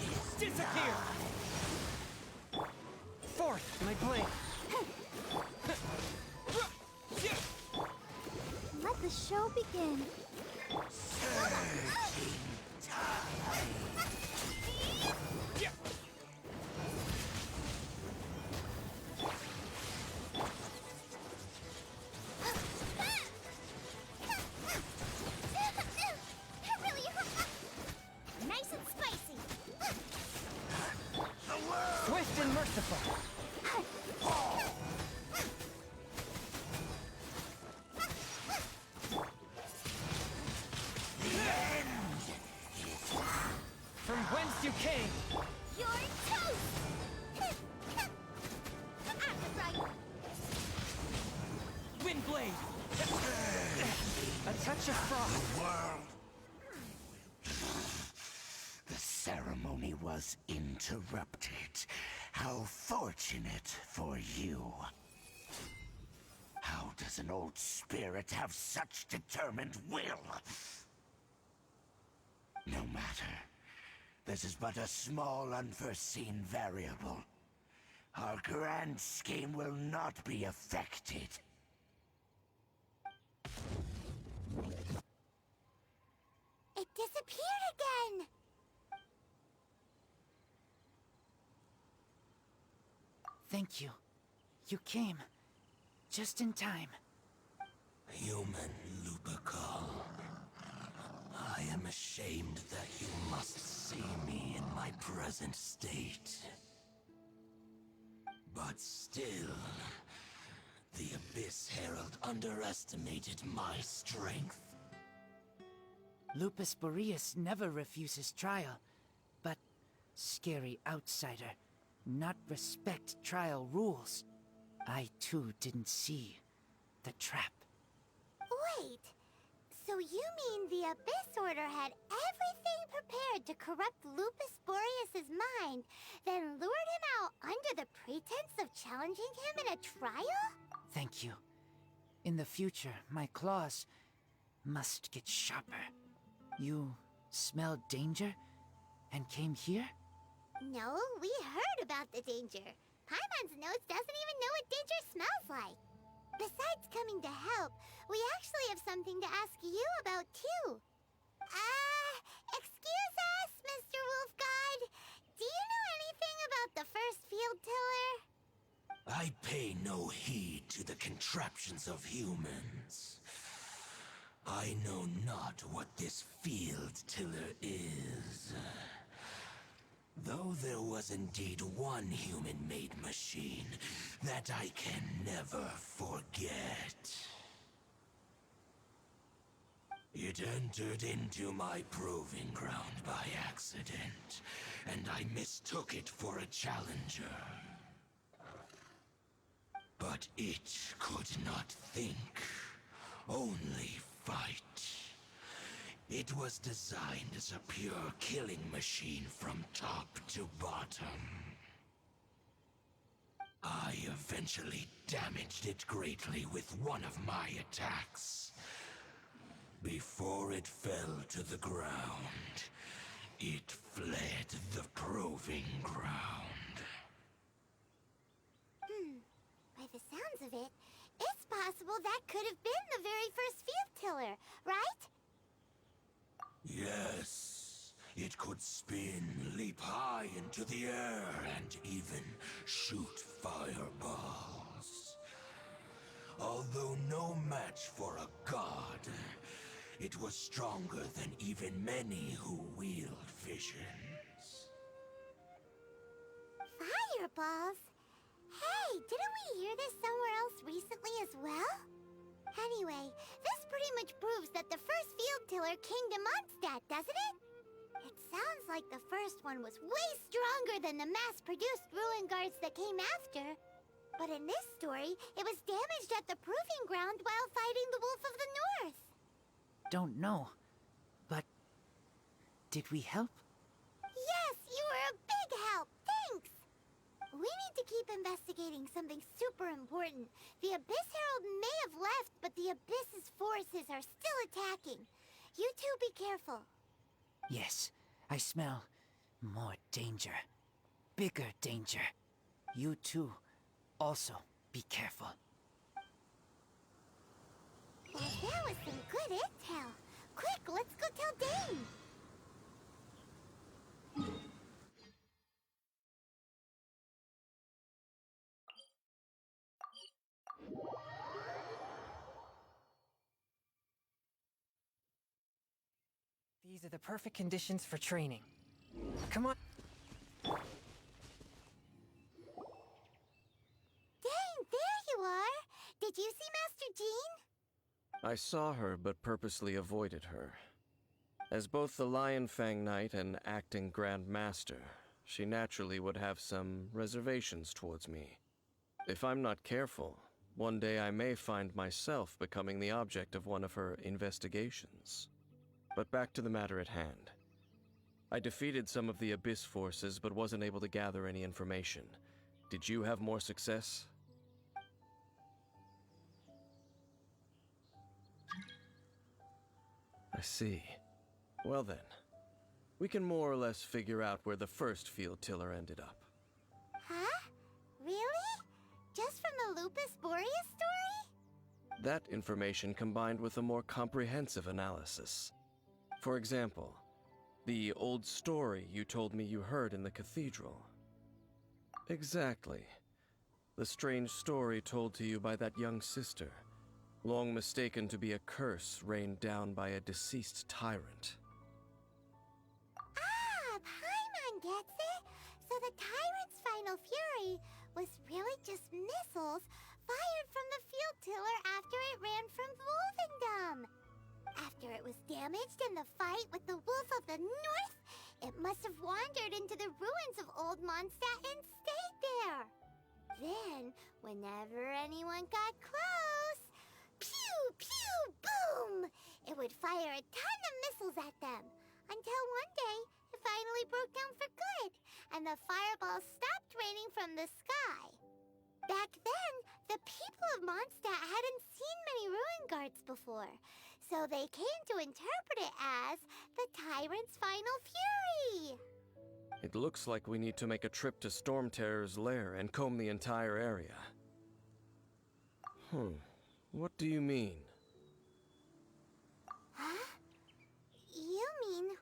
is Disappear! Fourth, my blade! Let the show begin. surging tide. That really hurt. Nice and spicy. The world Swift and merciful! From whence you came! You're toast. I'm right. Wind blade! A touch of frost! world. The ceremony was interrupted. How fortunate for you. How does an old spirit have such determined will? No matter. This is but a small unforeseen variable. Our grand scheme will not be affected. It disappeared again. Thank you. You came. Just in time. Human Lupercal. I am ashamed that you must see me in my present state. But still, the Abyss Herald underestimated my strength. Lupus Boreas never refuses trial, but scary outsider, not respect trial rules. I too didn't see the trap. Wait. So you mean the Abyss Order had everything prepared to corrupt Lupus Boreas' mind, then lured him out under the pretense of challenging him in a trial? Thank you. In the future, my claws must get sharper. You smelled danger and came here? No, we heard about the danger. Paimon's nose doesn't even know what danger smells like. Besides coming to help, we actually have something to ask you about, too. Excuse us, Mr. Wolf God. Do you know anything about the first field tiller? I pay no heed to the contraptions of humans. I know not what this field tiller is. Though there was indeed one human-made machine that I can never forget. It entered into my proving ground by accident, and I mistook it for a challenger. But it could not think, only fight. It was designed as a pure killing machine from top to bottom. I eventually damaged it greatly with one of my attacks. Before it fell to the ground, it fled the proving ground. By the sounds of it, it's possible that could have been the very first field tiller, right? Yes, it could spin, leap high into the air, and even shoot fireballs. Although no match for a god, it was stronger than even many who wield visions. Fireballs? Hey, didn't we hear this somewhere else recently as well? Anyway, this pretty much proves that the first field tiller came to Mondstadt, doesn't it? It Sounds like the first one was way stronger than the mass-produced ruin guards that came after. But in this story, it was damaged at the proving ground while fighting the Wolf of the North. Don't know. But did we help? Yes, you were a big help. Thanks. We need to keep investigating something super important. The Abyss Herald may have left, but the Abyss's forces are still attacking. You two be careful. Yes, I smell more danger. Bigger danger. You too. Also, be careful. Well, that was some good intel. Quick, let's go tell Dane. These are the perfect conditions for training. Come on. Dane, there you are. Did you see Master Jean? I saw her, but purposely avoided her. As both the Lion Fang Knight and acting Grand Master, she naturally would have some reservations towards me. If I'm not careful, one day I may find myself becoming the object of one of her investigations. But back to the matter at hand. I defeated some of the Abyss forces, but wasn't able to gather any information. Did you have more success? I see. Well then, we can more or less figure out where the first field tiller ended up. Huh? Really? Just from the Lupus Boreas story? That information combined with a more comprehensive analysis. For example, the old story you told me you heard in the cathedral. Exactly. The strange story told to you by that young sister, long mistaken to be a curse rained down by a deceased tyrant. Ah, Paimon gets it. So the tyrant's final fury was really just missiles fired from the field tiller after it ran from Wolvendom. After it was damaged in the fight with the Wolf of the North, it must have wandered into the ruins of Old Mondstadt and stayed there. Then, whenever anyone got close, pew, pew, boom! It would fire a ton of missiles at them, until one day, it finally broke down for good, and the fireballs stopped raining from the sky. Back then, the people of Mondstadt hadn't seen many ruin guards before, so they came to interpret it as the tyrant's final fury. It looks like we need to make a trip to Storm Terror's lair and comb the entire area. What do you mean? Huh? You mean...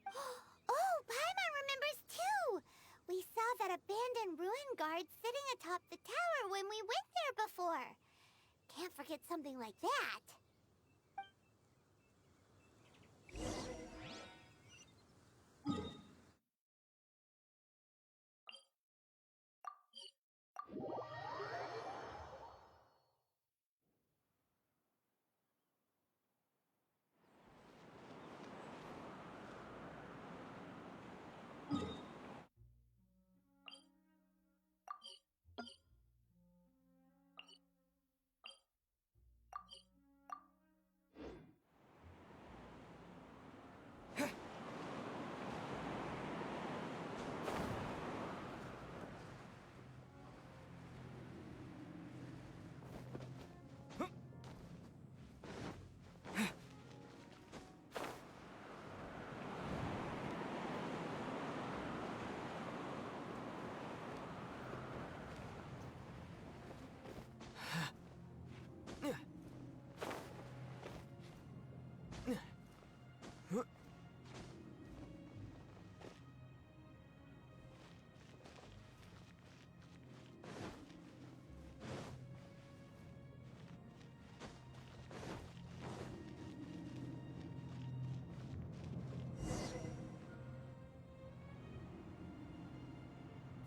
Oh, Paimon remembers too! We saw that abandoned ruin guard sitting atop the tower when we went there before. Can't forget something like that.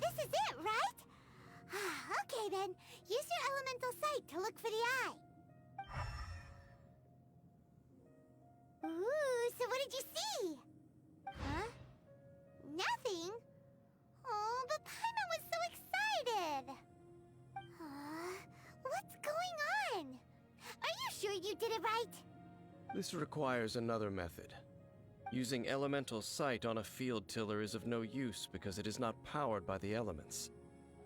This is it, right? Okay then, use your elemental sight to look for the eye. Ooh, so what did you see? Huh? This requires another method. Using elemental sight on a field tiller is of no use because it is not powered by the elements.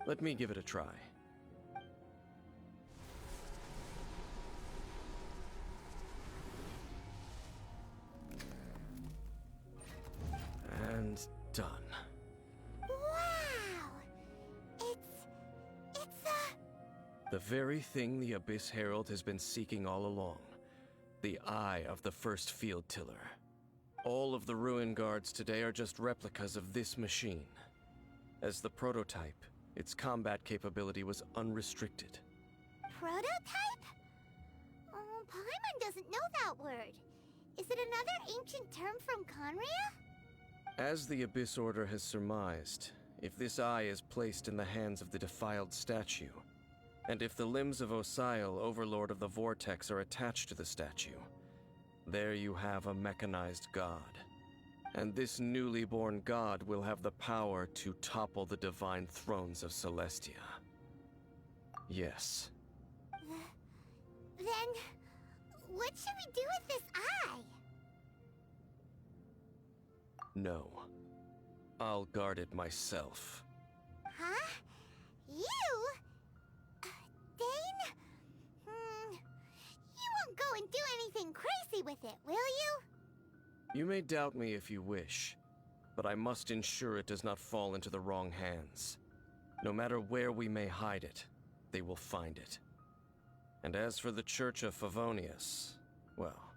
Let me give it a try. And done. Wow! It's The very thing the Abyss Herald has been seeking all along. The eye of the first field tiller. All of the ruin guards today are just replicas of this machine. As the prototype, its combat capability was unrestricted. prototype? Oh, Paimon doesn't know that word. Is it another ancient term from Conria? As the Abyss Order has surmised, if this eye is placed in the hands of the defiled statue, and if the limbs of Osiel, Overlord of the Vortex, are attached to the statue, there you have a mechanized god. And this newly born god will have the power to topple the divine thrones of Celestia. Yes. Then, what should we do with this eye? No. I'll guard it myself. Huh? You? Dane? You won't go and do anything crazy with it, will you? You may doubt me if you wish, but I must ensure it does not fall into the wrong hands. No matter where we may hide it, they will find it. And as for the Church of Favonius, well,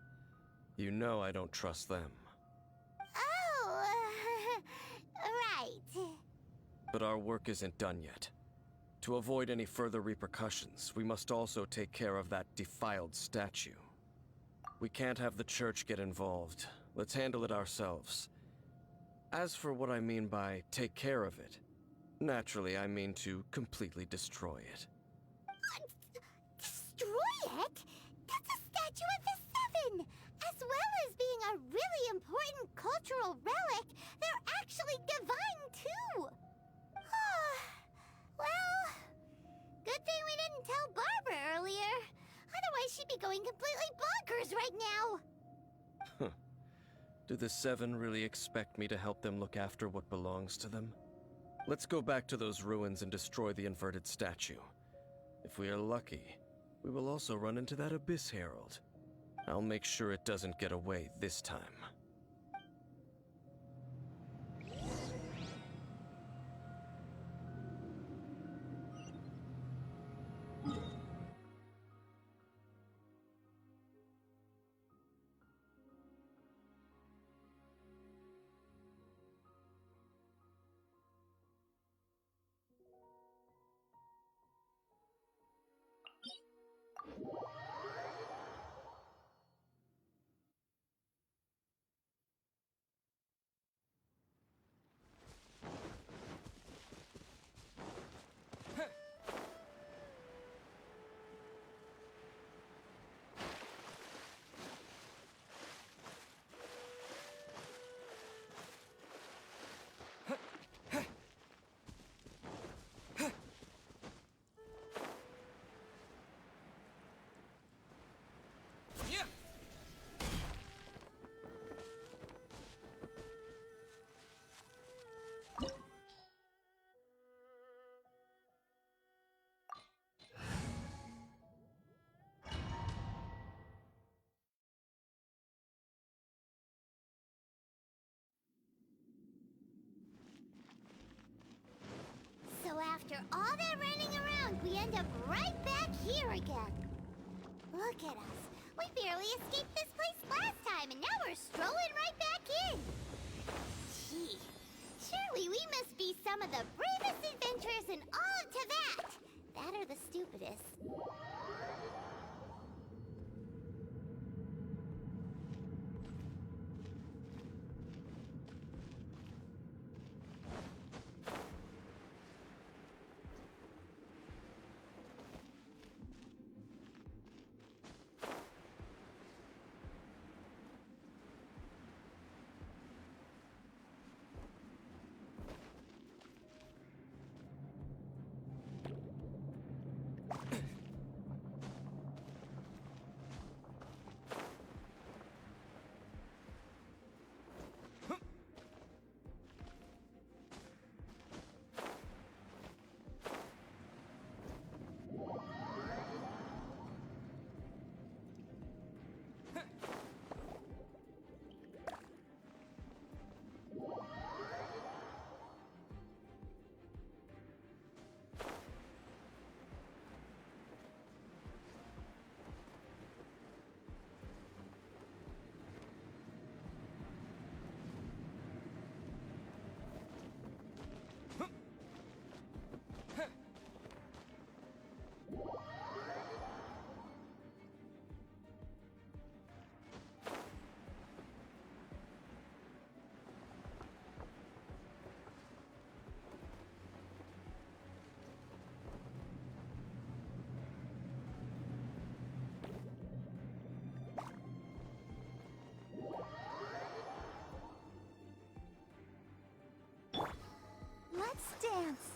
you know I don't trust them. Oh, right. But our work isn't done yet. To avoid any further repercussions, we must also take care of that defiled statue. We can't have the church get involved. Let's handle it ourselves. As for what I mean by take care of it, naturally I mean to completely destroy it. Destroy it? That's a statue of the Seven! As well as being a really important cultural relic, they're actually divine too! Well, good thing we didn't tell Barbara earlier. Otherwise she'd be going completely bonkers right now! Do the Seven really expect me to help them look after what belongs to them? Let's go back to those ruins and destroy the inverted statue. If we are lucky, we will also run into that Abyss Herald. I'll make sure it doesn't get away this time. So after all that running around, we end up right back here again. Look at us. We barely escaped this place last time, and now we're strolling right back in. Gee, surely we must be some of the bravest adventurers in all of Teyvat. That or the stupidest. dance!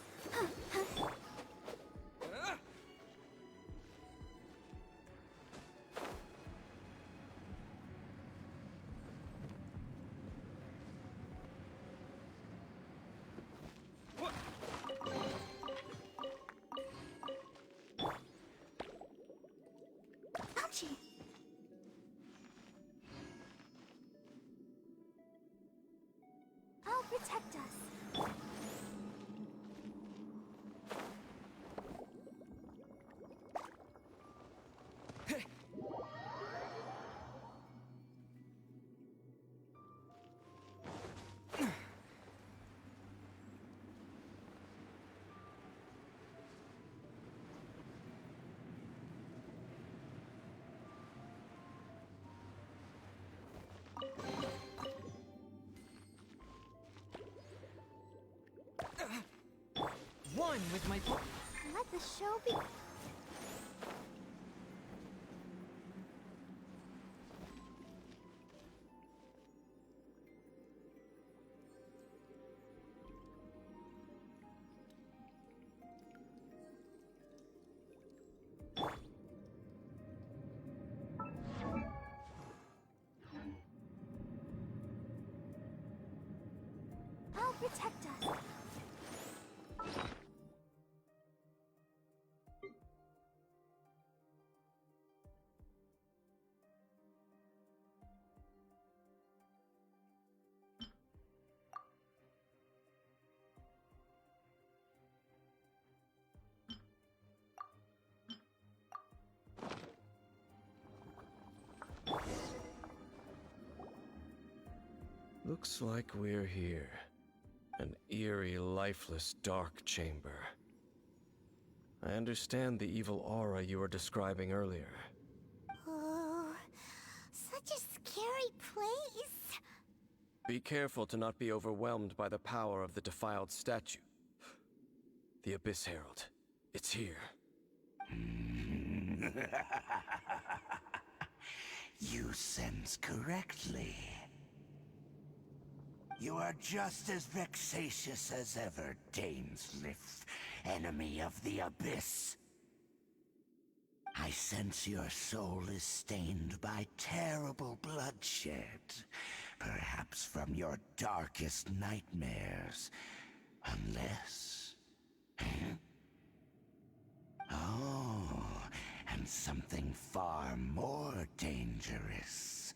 Ouchie! I'll protect us. One with my... Let the show be... I'll protect us. Looks like we're here. An eerie, lifeless, dark chamber. I understand the evil aura you were describing earlier. Oh, such a scary place. Be careful to not be overwhelmed by the power of the defiled statue. The Abyss Herald. It's here. You sense correctly. You are just as vexatious as ever, Dainsliff, enemy of the Abyss. I sense your soul is stained by terrible bloodshed, perhaps from your darkest nightmares, unless... Oh, and something far more dangerous.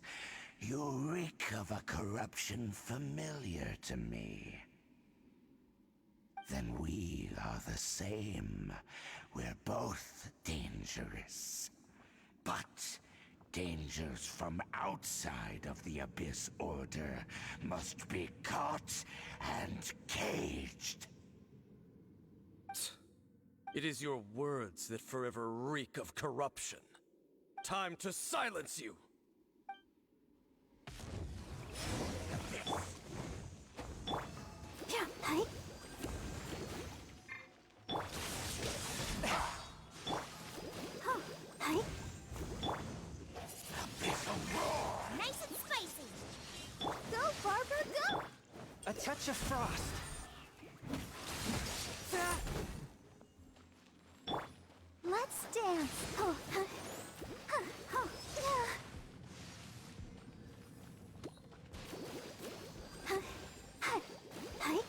You reek of a corruption familiar to me. Then we are the same. We're both dangerous. But dangers from outside of the Abyss Order must be caught and caged. It is your words that forever reek of corruption. Time to silence you! Yeah, hi. Huh, hi. Nice and spicy. Go, Barbara, go! A touch of frost. Let's dance. Oh, yeah. Hi.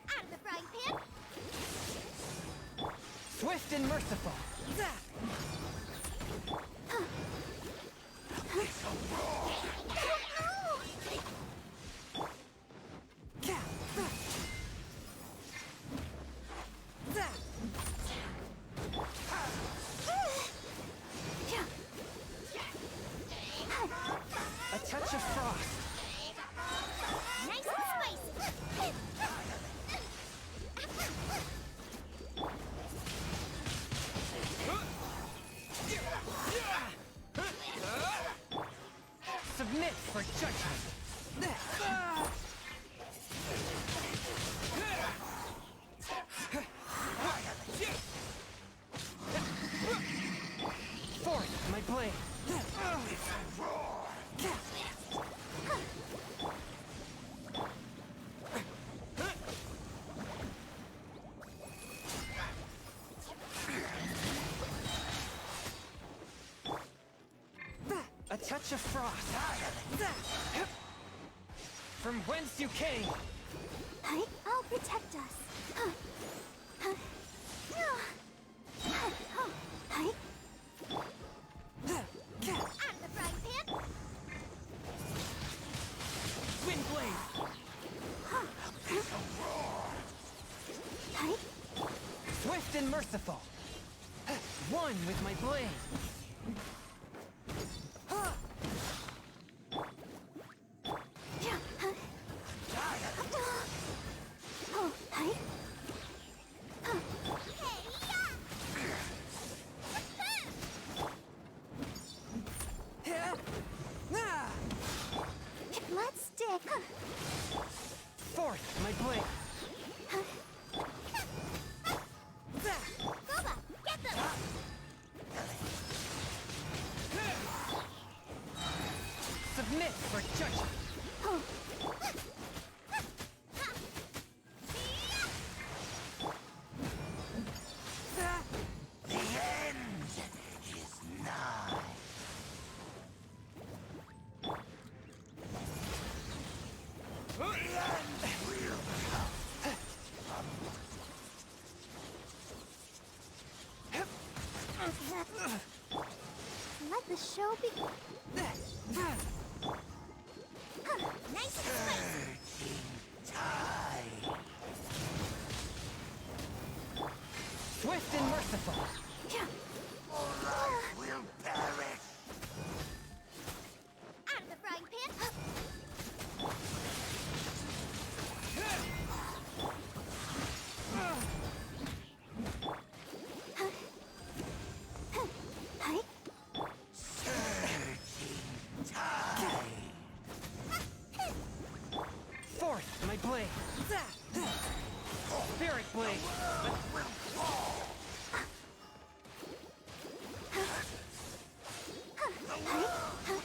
Out of the frying pan. Swift and merciful. A touch of frost. Nice and spicy. Submit for judgment. Forth my blade. touch of frost. From whence you came. I'll protect us. Out of the frying pan! Wind blade. Swift and merciful. One with my blade. Let's stick. Forth my blade. Boba, get them! Submit for judgment. The end is nigh. Let the show begin. Nice and spicy! Tide. Swift and merciful. Life will perish. Out of the frying pan! Forth my blade. Spirit blade. The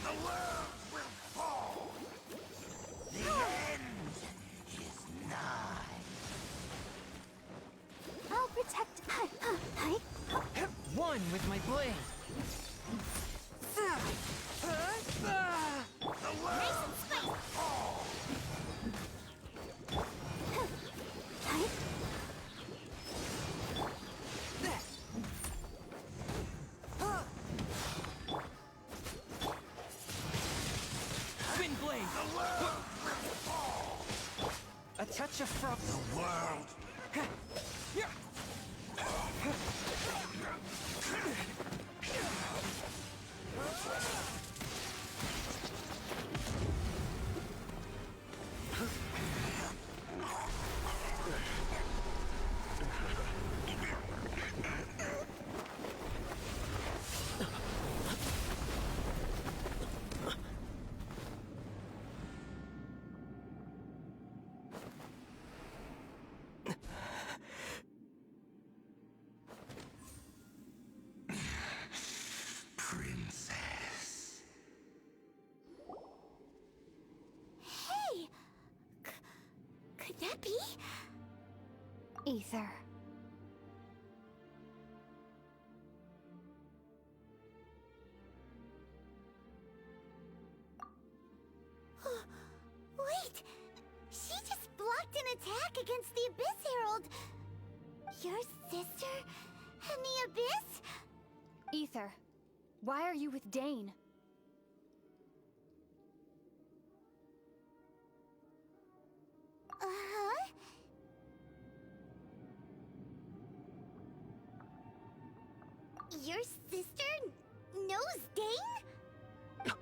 world will fall. The end is nigh. I'll protect. One with my blade. Nice and spicy! Wind blade. A touch of frost. The world princess. Hey! Could that be? Ether. Wait! She just blocked an attack against the Abyss Herald! Your sister and the Abyss? Ether, why are you with Dane? Uh-huh. Your sister knows Dane?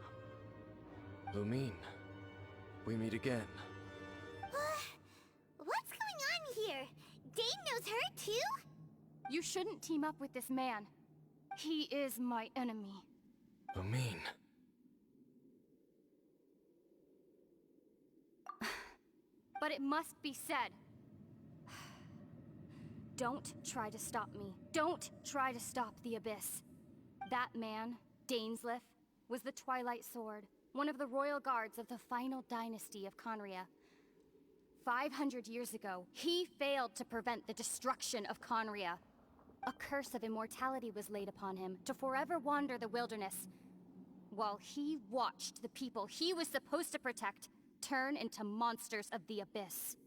Lumine, we meet again. What's going on here? Dane knows her too? You shouldn't team up with this man. He is my enemy. Lumine. But it must be said. Don't try to stop me. Don't try to stop the Abyss. That man, Dainsleif, was the Twilight Sword, one of the royal guards of the final dynasty of Conria. 500 years ago, he failed to prevent the destruction of Conria. A curse of immortality was laid upon him to forever wander the wilderness. while he watched the people he was supposed to protect turn into monsters of the abyss.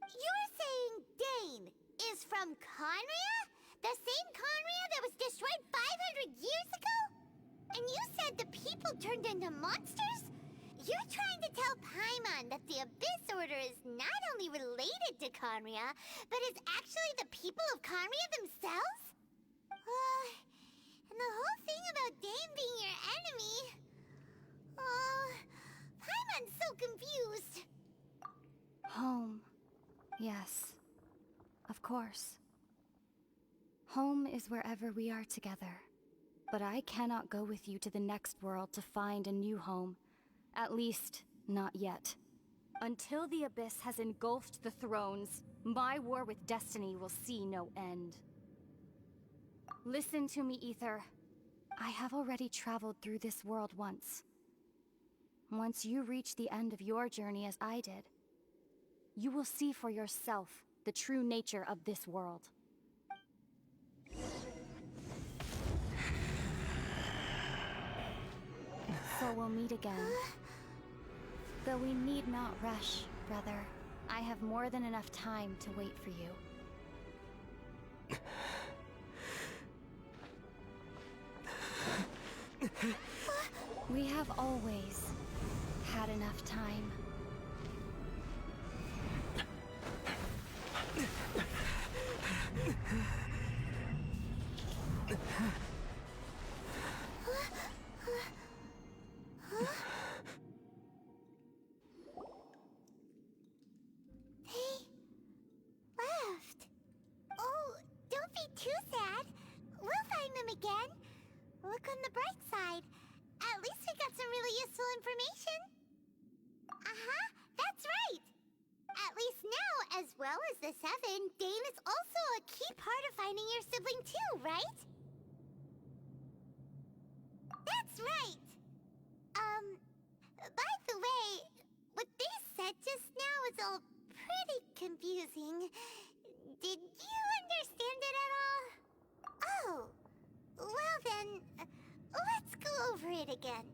You're saying Dane is from Conria? The same Conria that was destroyed 500 years ago? And you said the people turned into monsters? You're trying to tell Paimon that the Abyss Order is not only related to Conria, but is actually the people of Conria themselves? And the whole thing about Dane being your enemy... Paimon's so confused. Home. Yes. Of course. Home is wherever we are together. But I cannot go with you to the next world to find a new home. At least, not yet. Until the Abyss has engulfed the thrones, my war with Destiny will see no end. Listen to me, Ether. I have already traveled through this world once. Once you reach the end of your journey as I did, you will see for yourself the true nature of this world. So we'll meet again. Though we need not rush, brother. I have more than enough time to wait for you. We have always had enough time. Again? Look on the bright side. At least we got some really useful information. That's right. At least now, as well as the Seven, Dane is also a key part of finding your sibling too, right? That's right. By the way, what they said just now is all pretty confusing. Did you understand it at all? Oh. Well then, let's go over it again.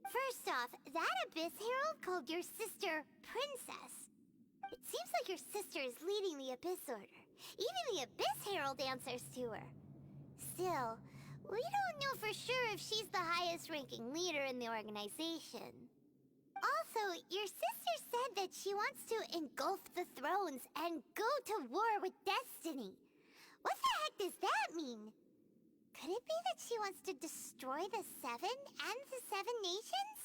First off, that Abyss Herald called your sister Princess. It seems like your sister is leading the Abyss Order. Even the Abyss Herald answers to her. Still, we don't know for sure if she's the highest-ranking leader in the organization. Also, your sister said that she wants to engulf the thrones and go to war with Destiny. What the heck does that mean? Could it be that she wants to destroy the Seven and the Seven Nations?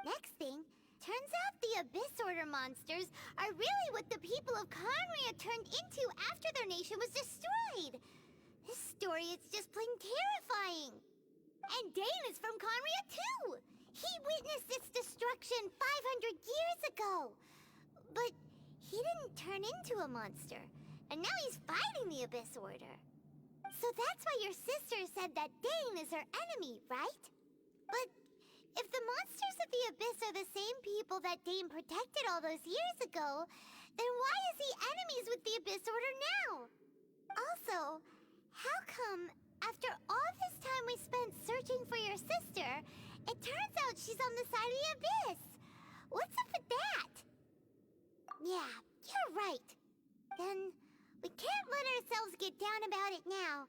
Next thing, turns out the Abyss Order monsters are really what the people of Conria turned into after their nation was destroyed. This story is just plain terrifying. And Dane is from Conria too! He witnessed its destruction 500 years ago! But he didn't turn into a monster, and now he's fighting the Abyss Order. So that's why your sister said that Dane is her enemy, right? But if the monsters of the Abyss are the same people that Dane protected all those years ago, then why is he enemies with the Abyss Order now? Also, how come, after all this time we spent searching for your sister, it turns out she's on the side of the Abyss? What's up with that? Yeah, you're right. Then, we can't let ourselves get down about it now.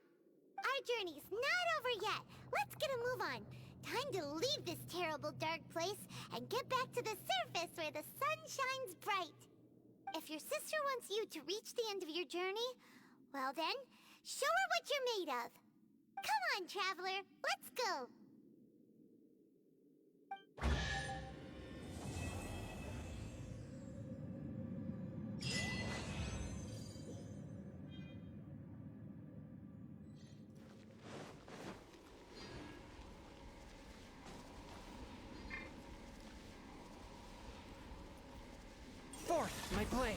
Our journey's not over yet. Let's get a move on. Time to leave this terrible dark place and get back to the surface where the sun shines bright. If your sister wants you to reach the end of your journey, well then, show her what you're made of. Come on, traveler, let's go. Forth, my blade!